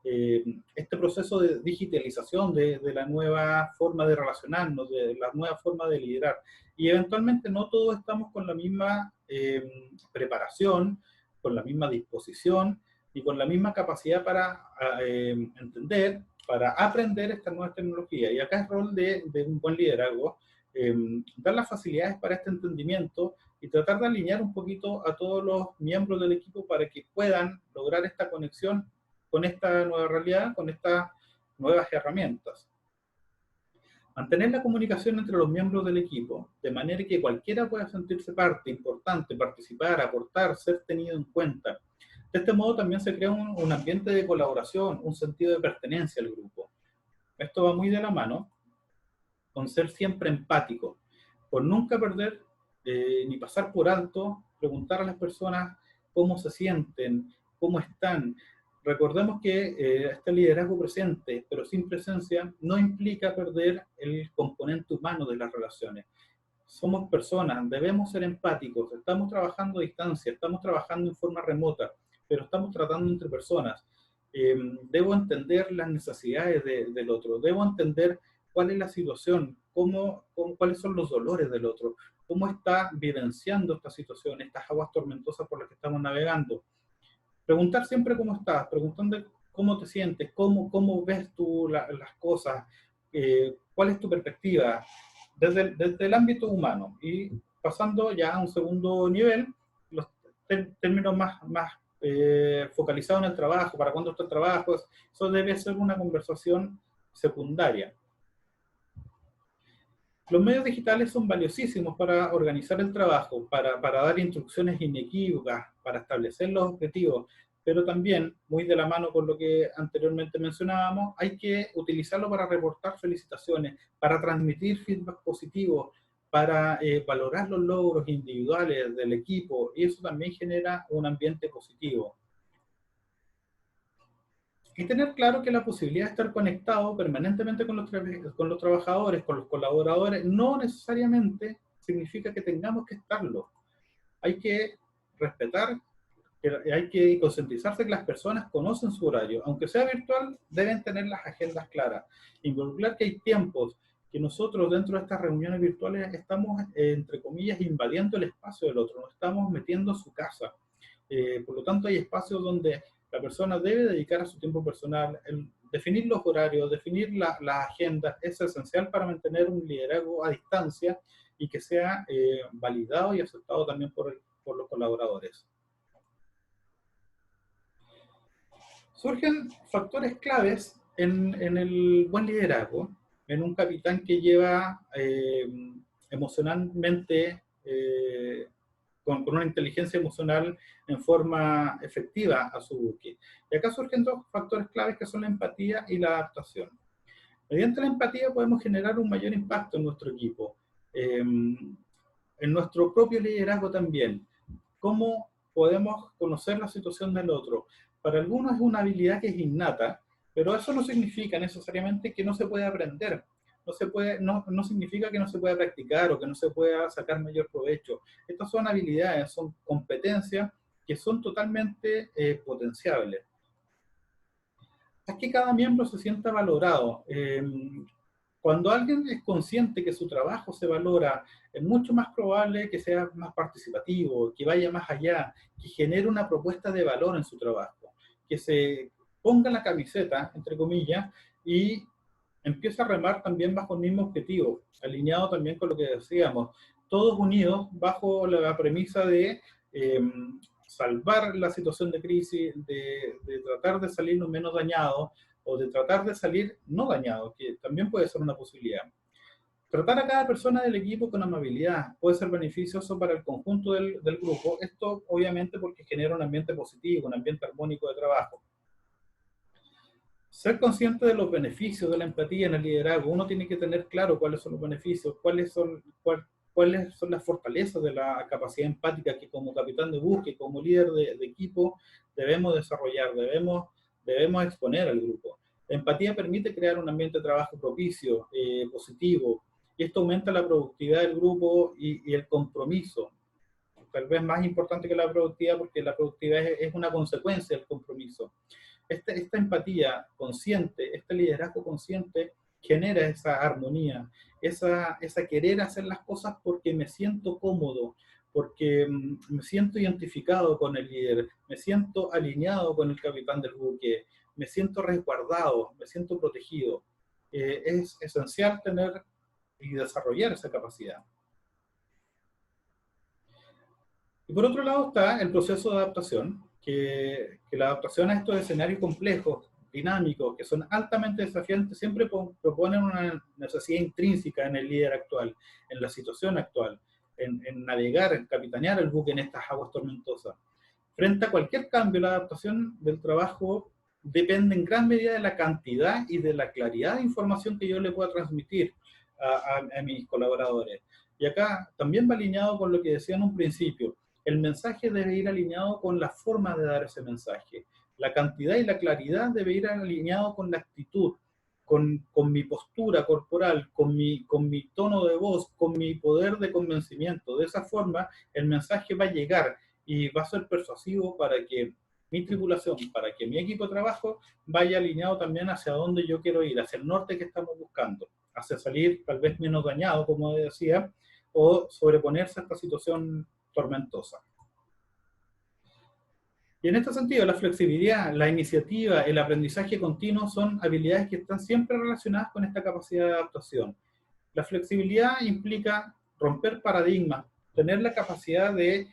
este proceso de digitalización de la nueva forma de relacionarnos, de la nueva forma de liderar. Y eventualmente no todos estamos con la misma preparación, con la misma disposición y con la misma capacidad para entender, para aprender esta nueva tecnología. Y acá es rol de un buen liderazgo, dar las facilidades para este entendimiento y tratar de alinear un poquito a todos los miembros del equipo para que puedan lograr esta conexión con esta nueva realidad, con estas nuevas herramientas. Mantener la comunicación entre los miembros del equipo, de manera que cualquiera pueda sentirse parte, importante, participar, aportar, ser tenido en cuenta. De este modo también se crea un ambiente de colaboración, un sentido de pertenencia al grupo. Esto va muy de la mano con ser siempre empático, por nunca perder ni pasar por alto, preguntar a las personas cómo se sienten, cómo están. Recordemos que este liderazgo presente, pero sin presencia, no implica perder el componente humano de las relaciones. Somos personas, debemos ser empáticos, estamos trabajando a distancia, estamos trabajando en forma remota, pero estamos tratando entre personas. Debo entender las necesidades del otro, debo entender cuál es la situación, cuáles son los dolores del otro, cómo está vivenciando esta situación, estas aguas tormentosas por las que estamos navegando. Preguntar siempre cómo estás, preguntando cómo te sientes, cómo ves tú las cosas, cuál es tu perspectiva, desde el ámbito humano. Y pasando ya a un segundo nivel, términos más focalizados en el trabajo, para cuándo está el trabajo, eso debe ser una conversación secundaria. Los medios digitales son valiosísimos para organizar el trabajo, para dar instrucciones inequívocas, para establecer los objetivos, pero también, muy de la mano con lo que anteriormente mencionábamos, hay que utilizarlo para reportar felicitaciones, para transmitir feedback positivo, para valorar los logros individuales del equipo, y eso también genera un ambiente positivo. Y tener claro que la posibilidad de estar conectado permanentemente con los trabajadores, con los colaboradores, no necesariamente significa que tengamos que estarlo. Hay que respetar, hay que concientizarse que las personas conocen su horario. Aunque sea virtual, deben tener las agendas claras. Involucrar que hay tiempos que nosotros dentro de estas reuniones virtuales estamos, entre comillas, invadiendo el espacio del otro, nos estamos metiendo a su casa. Por lo tanto, hay espacios donde la persona debe dedicar a su tiempo personal. Definir los horarios, definir las agendas es esencial para mantener un liderazgo a distancia y que sea validado y aceptado también por los colaboradores. Surgen factores claves en el buen liderazgo, en un capitán que lleva emocionalmente, con una inteligencia emocional en forma efectiva a su buque. Y acá surgen dos factores claves que son la empatía y la adaptación. Mediante la empatía podemos generar un mayor impacto en nuestro equipo, en nuestro propio liderazgo también. ¿Cómo podemos conocer la situación del otro? Para algunos es una habilidad que es innata, pero eso no significa necesariamente que no se pueda aprender. No significa que no se pueda practicar o que no se pueda sacar mayor provecho. Estas son habilidades, son competencias que son totalmente potenciables. Es que cada miembro se sienta valorado. Cuando alguien es consciente que su trabajo se valora, es mucho más probable que sea más participativo, que vaya más allá, que genere una propuesta de valor en su trabajo, que se ponga la camiseta, entre comillas, y empieza a remar también bajo el mismo objetivo, alineado también con lo que decíamos, todos unidos bajo la premisa de salvar la situación de crisis, de tratar de salir lo menos dañado, o de tratar de salir no dañado, que también puede ser una posibilidad. Tratar a cada persona del equipo con amabilidad puede ser beneficioso para el conjunto del grupo, esto obviamente porque genera un ambiente positivo, un ambiente armónico de trabajo. Ser consciente de los beneficios de la empatía en el liderazgo, uno tiene que tener claro cuáles son los beneficios, cuáles son las fortalezas de la capacidad empática que como capitán de buque, como líder de equipo, debemos desarrollar, debemos exponer al grupo. La empatía permite crear un ambiente de trabajo propicio, positivo, y esto aumenta la productividad del grupo y el compromiso. Tal vez más importante que la productividad, porque la productividad es una consecuencia del compromiso. Esta empatía consciente, este liderazgo consciente, genera esa armonía, esa querer hacer las cosas porque me siento cómodo, porque me siento identificado con el líder, me siento alineado con el capitán del buque, me siento resguardado, me siento protegido. Es esencial tener y desarrollar esa capacidad. Y por otro lado está el proceso de adaptación, que la adaptación a estos escenarios complejos, dinámicos, que son altamente desafiantes, siempre proponen una necesidad intrínseca en el líder actual, en la situación actual, en navegar, en capitanear el buque en estas aguas tormentosas. Frente a cualquier cambio, la adaptación del trabajo depende en gran medida de la cantidad y de la claridad de información que yo le pueda transmitir a mis colaboradores. Y acá también va alineado con lo que decía en un principio. El mensaje debe ir alineado con la forma de dar ese mensaje. La cantidad y la claridad debe ir alineado con la actitud, con mi postura corporal, con mi tono de voz, con mi poder de convencimiento. De esa forma, el mensaje va a llegar y va a ser persuasivo para que mi tripulación, para que mi equipo de trabajo vaya alineado también hacia donde yo quiero ir, hacia el norte que estamos buscando, hacia salir tal vez menos dañado, como decía, o sobreponerse a esta situación tormentosa. Y en este sentido, la flexibilidad, la iniciativa, el aprendizaje continuo son habilidades que están siempre relacionadas con esta capacidad de adaptación. La flexibilidad implica romper paradigmas, tener la capacidad de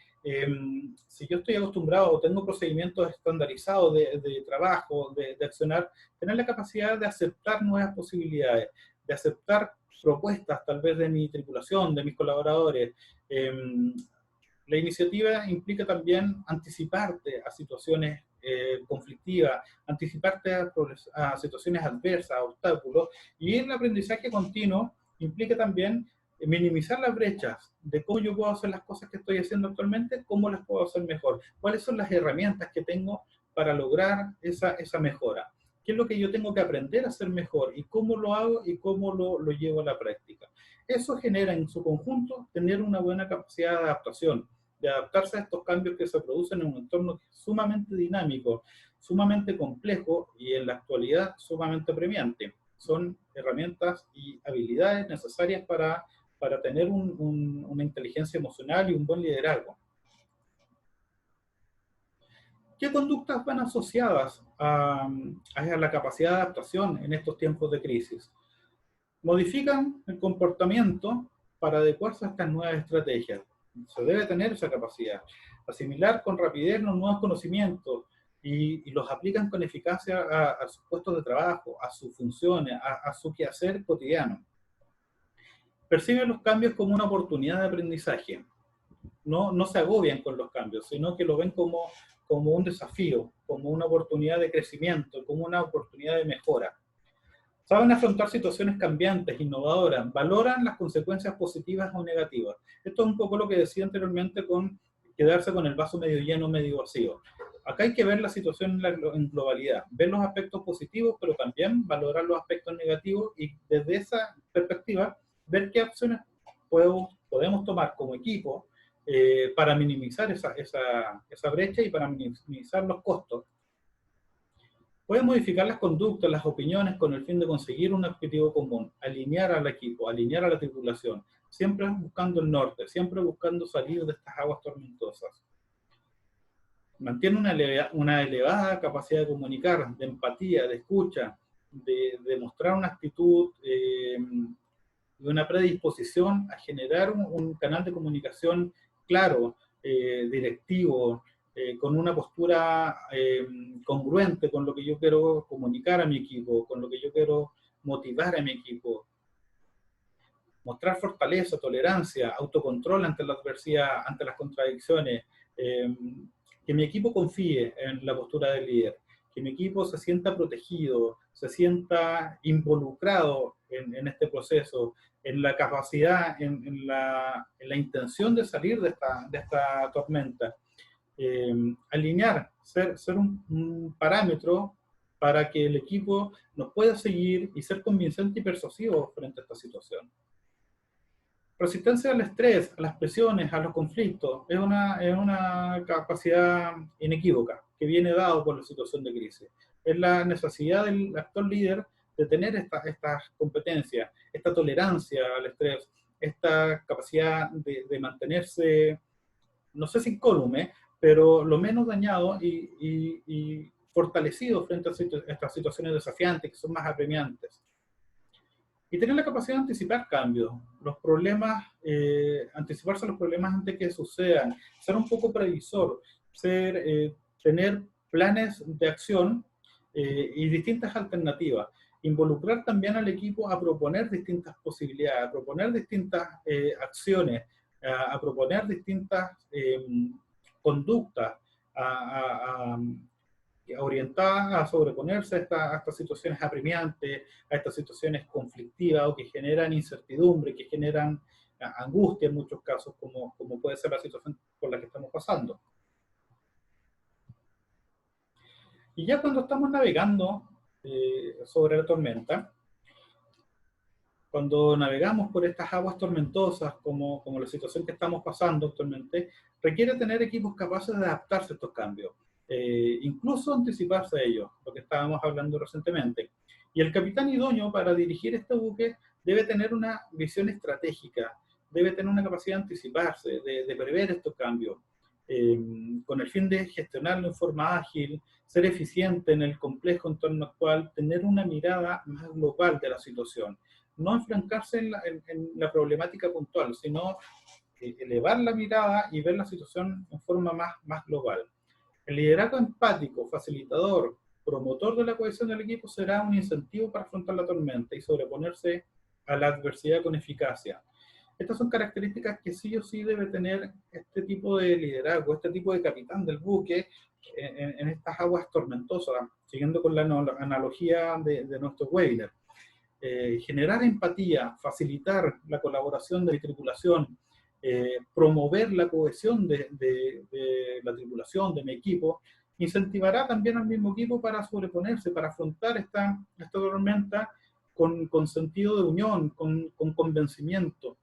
Si yo estoy acostumbrado o tengo procedimientos estandarizados de trabajo, de accionar, tener la capacidad de aceptar nuevas posibilidades, de aceptar propuestas tal vez de mi tripulación, de mis colaboradores. La iniciativa implica también anticiparte a situaciones conflictivas, anticiparte a situaciones adversas, a obstáculos, y el aprendizaje continuo implica también minimizar las brechas de cómo yo puedo hacer las cosas que estoy haciendo actualmente, cómo las puedo hacer mejor, cuáles son las herramientas que tengo para lograr esa mejora, qué es lo que yo tengo que aprender a hacer mejor y cómo lo hago y cómo lo llevo a la práctica. Eso genera en su conjunto tener una buena capacidad de adaptación, de adaptarse a estos cambios que se producen en un entorno sumamente dinámico, sumamente complejo y en la actualidad sumamente premiante. Son herramientas y habilidades necesarias para tener una inteligencia emocional y un buen liderazgo. ¿Qué conductas van asociadas a la capacidad de adaptación en estos tiempos de crisis? Modifican el comportamiento para adecuarse a estas nuevas estrategias. Se debe tener esa capacidad. Asimilar con rapidez los nuevos conocimientos y los aplican con eficacia a sus puestos de trabajo, a sus funciones, a su quehacer cotidiano. Perciben los cambios como una oportunidad de aprendizaje. No se agobian con los cambios, sino que lo ven como un desafío, como una oportunidad de crecimiento, como una oportunidad de mejora. Saben afrontar situaciones cambiantes, innovadoras, valoran las consecuencias positivas o negativas. Esto es un poco lo que decía anteriormente con quedarse con el vaso medio lleno, medio vacío. Acá hay que ver la situación en globalidad, ver los aspectos positivos, pero también valorar los aspectos negativos y desde esa perspectiva ver qué acciones podemos tomar como equipo para minimizar esa brecha y para minimizar los costos. Pueden modificar las conductas, las opiniones con el fin de conseguir un objetivo común, alinear al equipo, alinear a la tripulación, siempre buscando el norte, siempre buscando salir de estas aguas tormentosas. Mantiene una elevada capacidad de comunicar, de empatía, de escucha, de mostrar una actitud y una predisposición a generar un canal de comunicación claro, directivo, con una postura congruente con lo que yo quiero comunicar a mi equipo, con lo que yo quiero motivar a mi equipo. Mostrar fortaleza, tolerancia, autocontrol ante la adversidad, ante las contradicciones, que mi equipo confíe en la postura del líder, que mi equipo se sienta protegido, se sienta involucrado en este proceso, en la capacidad, en la intención de salir de esta tormenta. Alinear, ser un parámetro para que el equipo nos pueda seguir y ser convincente y persuasivo frente a esta situación. Resistencia al estrés, a las presiones, a los conflictos, es una capacidad inequívoca que viene dado por la situación de crisis. Es la necesidad del actor líder de tener estas competencias, esta tolerancia al estrés, esta capacidad de mantenerse, no sé si incólume, pero lo menos dañado y fortalecido frente a estas situaciones desafiantes que son más apremiantes. Y tener la capacidad de anticipar cambios, los problemas, anticiparse a los problemas antes que sucedan, ser un poco previsor, tener planes de acción y distintas alternativas. Involucrar también al equipo a proponer distintas posibilidades, a proponer distintas acciones, a proponer distintas conductas orientadas a sobreponerse a estas situaciones apremiantes, a estas situaciones conflictivas o que generan incertidumbre, que generan angustia en muchos casos, como puede ser la situación por la que estamos pasando. Y ya cuando estamos navegando sobre la tormenta, cuando navegamos por estas aguas tormentosas, como la situación que estamos pasando actualmente, requiere tener equipos capaces de adaptarse a estos cambios, incluso anticiparse a ellos, lo que estábamos hablando recientemente. Y el capitán idóneo para dirigir este buque debe tener una visión estratégica, debe tener una capacidad de anticiparse, de prever estos cambios, con el fin de gestionarlo en forma ágil, ser eficiente en el complejo entorno actual, tener una mirada más global de la situación. No enfrancarse en la problemática puntual, sino elevar la mirada y ver la situación en forma más global. El liderazgo empático, facilitador, promotor de la cohesión del equipo será un incentivo para afrontar la tormenta y sobreponerse a la adversidad con eficacia. Estas son características que sí o sí debe tener este tipo de liderazgo, este tipo de capitán del buque en estas aguas tormentosas, siguiendo con la analogía de nuestro webinar. Generar empatía, facilitar la colaboración de la tripulación, promover la cohesión de la tripulación, de mi equipo, incentivará también al mismo equipo para sobreponerse, para afrontar esta tormenta con sentido de unión, con convencimiento,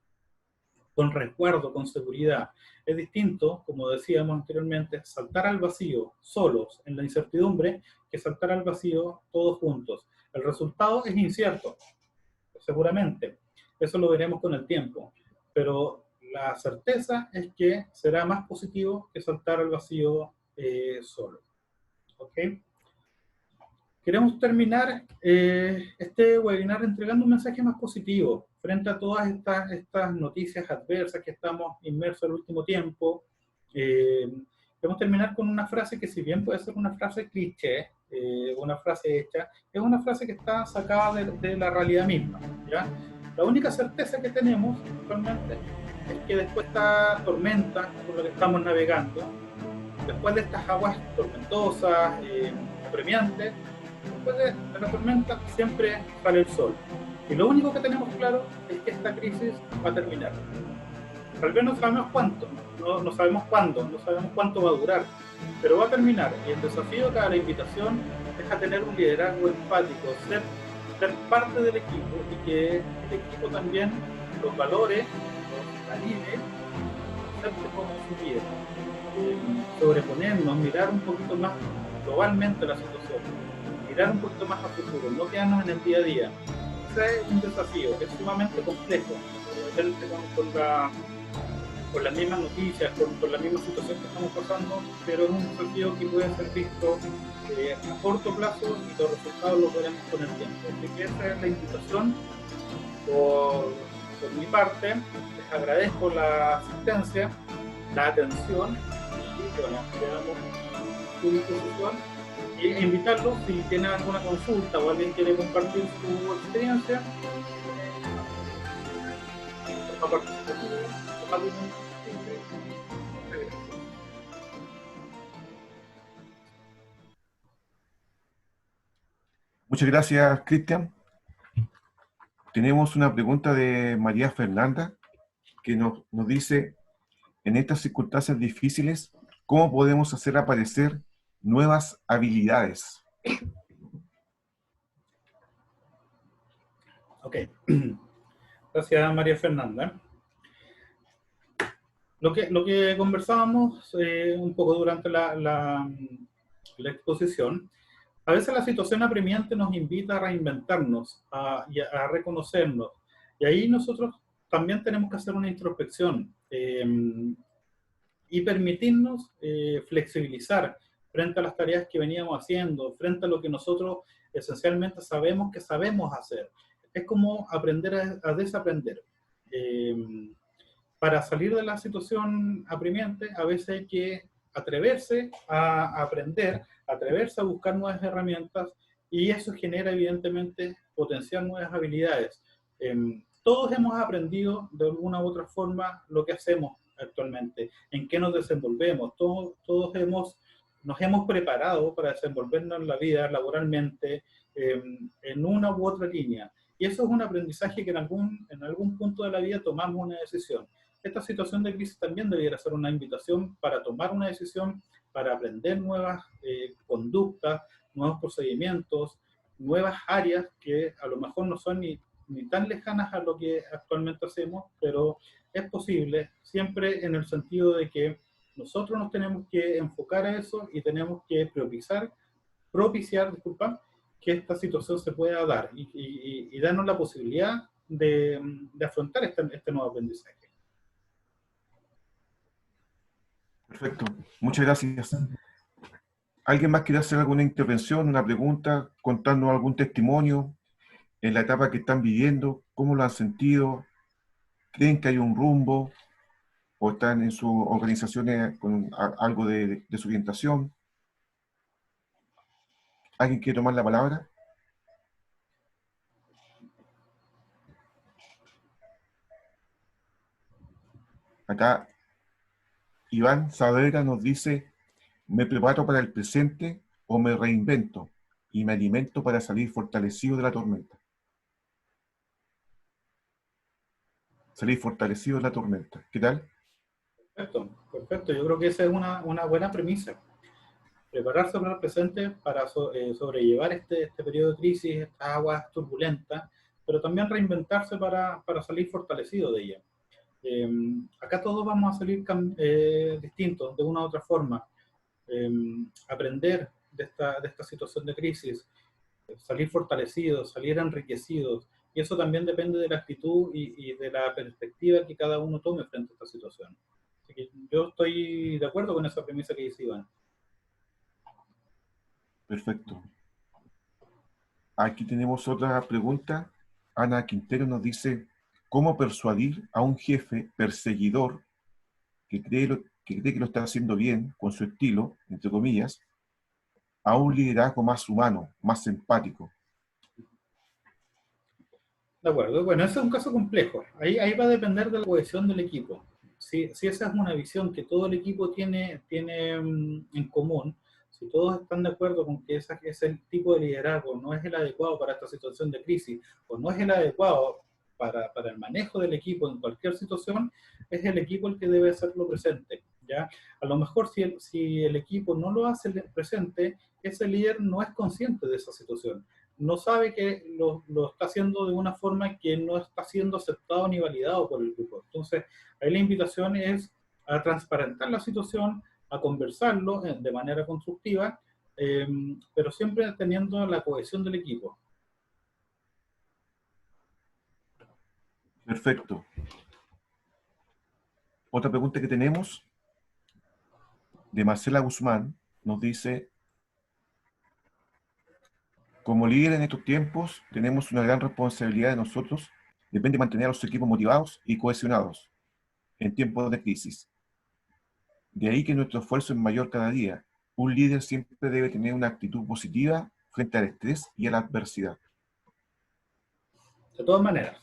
con recuerdo, con seguridad. Es distinto, como decíamos anteriormente, saltar al vacío solos en la incertidumbre que saltar al vacío todos juntos. El resultado es incierto, seguramente. Eso lo veremos con el tiempo. Pero la certeza es que será más positivo que saltar al vacío solo. ¿Ok? Queremos terminar este webinar entregando un mensaje más positivo frente a todas estas noticias adversas que estamos inmersos el último tiempo. Queremos terminar con una frase que, si bien puede ser una frase cliché, una frase hecha, es una frase que está sacada de la realidad misma, ¿ya? La única certeza que tenemos actualmente es que después de esta tormenta por la que estamos navegando, después de estas aguas tormentosas, apremiantes, después de la tormenta siempre sale el sol. Y lo único que tenemos claro es que esta crisis va a terminar. Tal vez no sabemos cuánto, no sabemos cuándo, no sabemos cuánto va a durar, pero va a terminar. Y el desafío acá, la invitación, es a tener un liderazgo empático, ser parte del equipo y que el equipo también los valore, los valide, acepte como su vida. Sobreponernos, mirar un poquito más globalmente la situación, mirar un poquito más a futuro, no quedarnos en el día a día. Ese es un desafío, es sumamente complejo, con las mismas noticias, con la misma situación que estamos pasando, pero es un desafío que puede ser visto a corto plazo y los resultados los veremos con el tiempo. Así que esa es la invitación por mi parte. Les agradezco la asistencia, la atención, y bueno, quedamos a su disposición. Y invitarlos, si tienen alguna consulta o alguien quiere compartir su experiencia, Muchas gracias, Cristian. Tenemos una pregunta de María Fernanda que nos dice: en estas circunstancias difíciles, ¿cómo podemos hacer aparecer nuevas habilidades? Ok. Gracias, María Fernanda. Lo que conversábamos un poco durante la exposición, a veces la situación apremiante nos invita a reinventarnos, a reconocernos. Y ahí nosotros también tenemos que hacer una introspección y permitirnos flexibilizar frente a las tareas que veníamos haciendo, frente a lo que nosotros esencialmente sabemos que sabemos hacer. Es como aprender a desaprender. Para salir de la situación apremiante, a veces hay que atreverse a aprender, atreverse a buscar nuevas herramientas, y eso genera evidentemente potenciar nuevas habilidades. Todos hemos aprendido de alguna u otra forma lo que hacemos actualmente, en qué nos desenvolvemos, todos nos hemos preparado para desenvolvernos en la vida laboralmente en una u otra línea, y eso es un aprendizaje que en algún punto de la vida tomamos una decisión. Esta situación de crisis también debiera ser una invitación para tomar una decisión, para aprender nuevas conductas, nuevos procedimientos, nuevas áreas que a lo mejor no son ni tan lejanas a lo que actualmente hacemos, pero es posible, siempre en el sentido de que nosotros nos tenemos que enfocar a eso y tenemos que propiciar, que esta situación se pueda dar y darnos la posibilidad de afrontar este nuevo aprendizaje. Perfecto, muchas gracias. ¿Alguien más quiere hacer alguna intervención, una pregunta, contarnos algún testimonio en la etapa que están viviendo? ¿Cómo lo han sentido? ¿Creen que hay un rumbo? ¿O están en sus organizaciones con algo de su orientación? ¿Alguien quiere tomar la palabra? Acá Iván Saavedra nos dice: me preparo para el presente o me reinvento y me alimento para salir fortalecido de la tormenta. Salir fortalecido de la tormenta. ¿Qué tal? Perfecto, perfecto. Yo creo que esa es una buena premisa. Prepararse para el presente para sobrellevar este periodo de crisis, estas aguas turbulentas, pero también reinventarse para salir fortalecido de ella. Acá todos vamos a salir distintos, de una u otra forma. Aprender de esta situación de crisis, salir fortalecidos, salir enriquecidos, y eso también depende de la actitud y de la perspectiva que cada uno tome frente a esta situación. Así que yo estoy de acuerdo con esa premisa que dice Iván. Perfecto. Aquí tenemos otra pregunta. Ana Quintero nos dice: ¿cómo persuadir a un jefe perseguidor que cree que lo está haciendo bien con su estilo, entre comillas, a un liderazgo más humano, más empático? De acuerdo. Bueno, ese es un caso complejo. Ahí va a depender de la cohesión del equipo. Si esa es una visión que todo el equipo tiene en común, si todos están de acuerdo con que ese tipo de liderazgo no es el adecuado para esta situación de crisis, o no es el adecuado para el manejo del equipo en cualquier situación, es el equipo el que debe hacerlo presente, ¿ya? A lo mejor si el equipo no lo hace presente, ese líder no es consciente de esa situación. No sabe que lo está haciendo de una forma que no está siendo aceptado ni validado por el grupo. Entonces, ahí la invitación es a transparentar la situación, a conversarlo de manera constructiva, pero siempre teniendo la cohesión del equipo. Perfecto. Otra pregunta que tenemos, de Marcela Guzmán, nos dice: como líder en estos tiempos, tenemos una gran responsabilidad de nosotros. Depende de mantener a los equipos motivados y cohesionados en tiempos de crisis. De ahí que nuestro esfuerzo es mayor cada día. Un líder siempre debe tener una actitud positiva frente al estrés y a la adversidad. De todas maneras,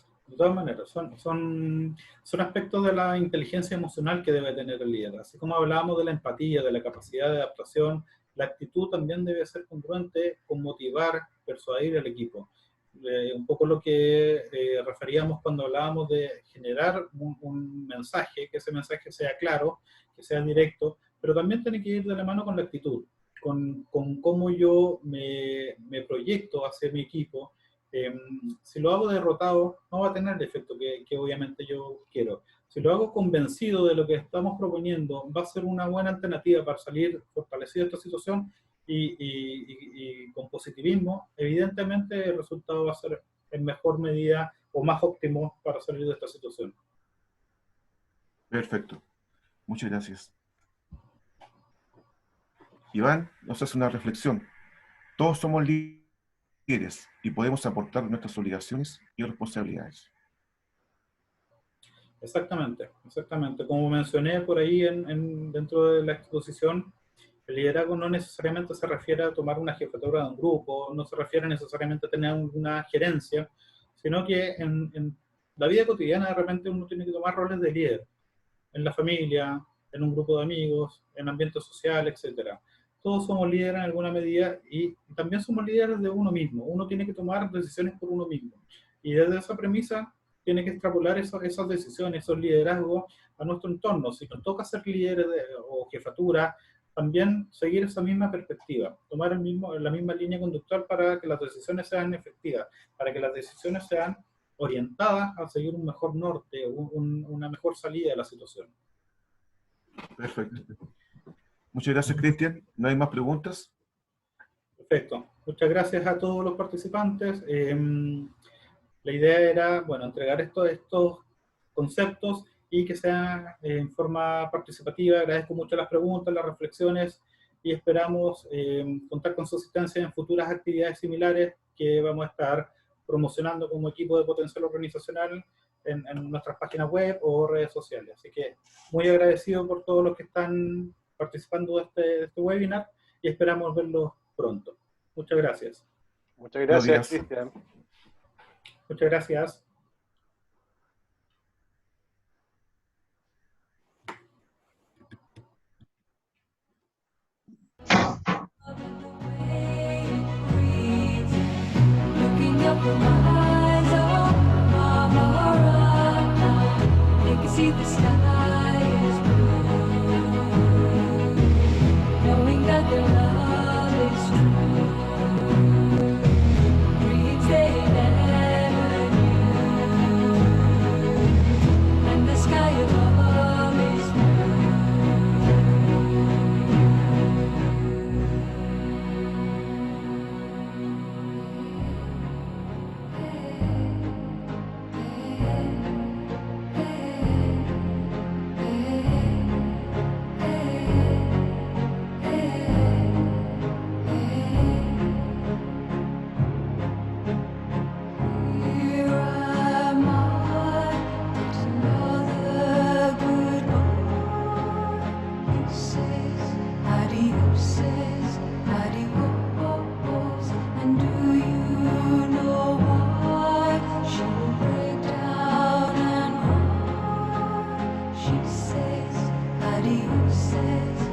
son aspectos de la inteligencia emocional que debe tener el líder. Así como hablábamos de la empatía, de la capacidad de adaptación, la actitud también debe ser congruente con motivar, persuadir al equipo. Un poco lo que referíamos cuando hablábamos de generar un mensaje, que ese mensaje sea claro, que sea directo, pero también tiene que ir de la mano con la actitud, con cómo yo me proyecto hacia mi equipo. Si lo hago derrotado, no va a tener el efecto que obviamente yo quiero. Si lo hago convencido de lo que estamos proponiendo, va a ser una buena alternativa para salir fortalecido de esta situación y con positivismo. Evidentemente el resultado va a ser en mejor medida o más óptimo para salir de esta situación. Perfecto. Muchas gracias. Iván nos hace una reflexión. Todos somos líderes y podemos aportar nuestras obligaciones y responsabilidades. Exactamente. Como mencioné por ahí dentro de la exposición, el liderazgo no necesariamente se refiere a tomar una jefatura de un grupo, no se refiere necesariamente a tener una gerencia, sino que en la vida cotidiana de repente uno tiene que tomar roles de líder, en la familia, en un grupo de amigos, en ambiente social, etc. Todos somos líderes en alguna medida y también somos líderes de uno mismo. Uno tiene que tomar decisiones por uno mismo. Y desde esa premisa tiene que extrapolar esas decisiones, esos liderazgos a nuestro entorno. Si nos toca ser líderes o jefatura, también seguir esa misma perspectiva, tomar la misma línea conductual para que las decisiones sean efectivas, para que las decisiones sean orientadas a seguir un mejor norte, una mejor salida de la situación. Perfecto. Muchas gracias, Cristian. ¿No hay más preguntas? Perfecto. Muchas gracias a todos los participantes. La idea era, bueno, entregar estos conceptos y que sea en forma participativa. Agradezco mucho las preguntas, las reflexiones y esperamos contar con su asistencia en futuras actividades similares que vamos a estar promocionando como equipo de potencial organizacional en nuestras páginas web o redes sociales. Así que muy agradecido por todos los que están participando de este webinar y esperamos verlos pronto. Muchas gracias. Muchas gracias, Cristian. Muchas gracias. See the sky is blue, knowing that their love is true. Dreams they never knew, and the sky above is adios.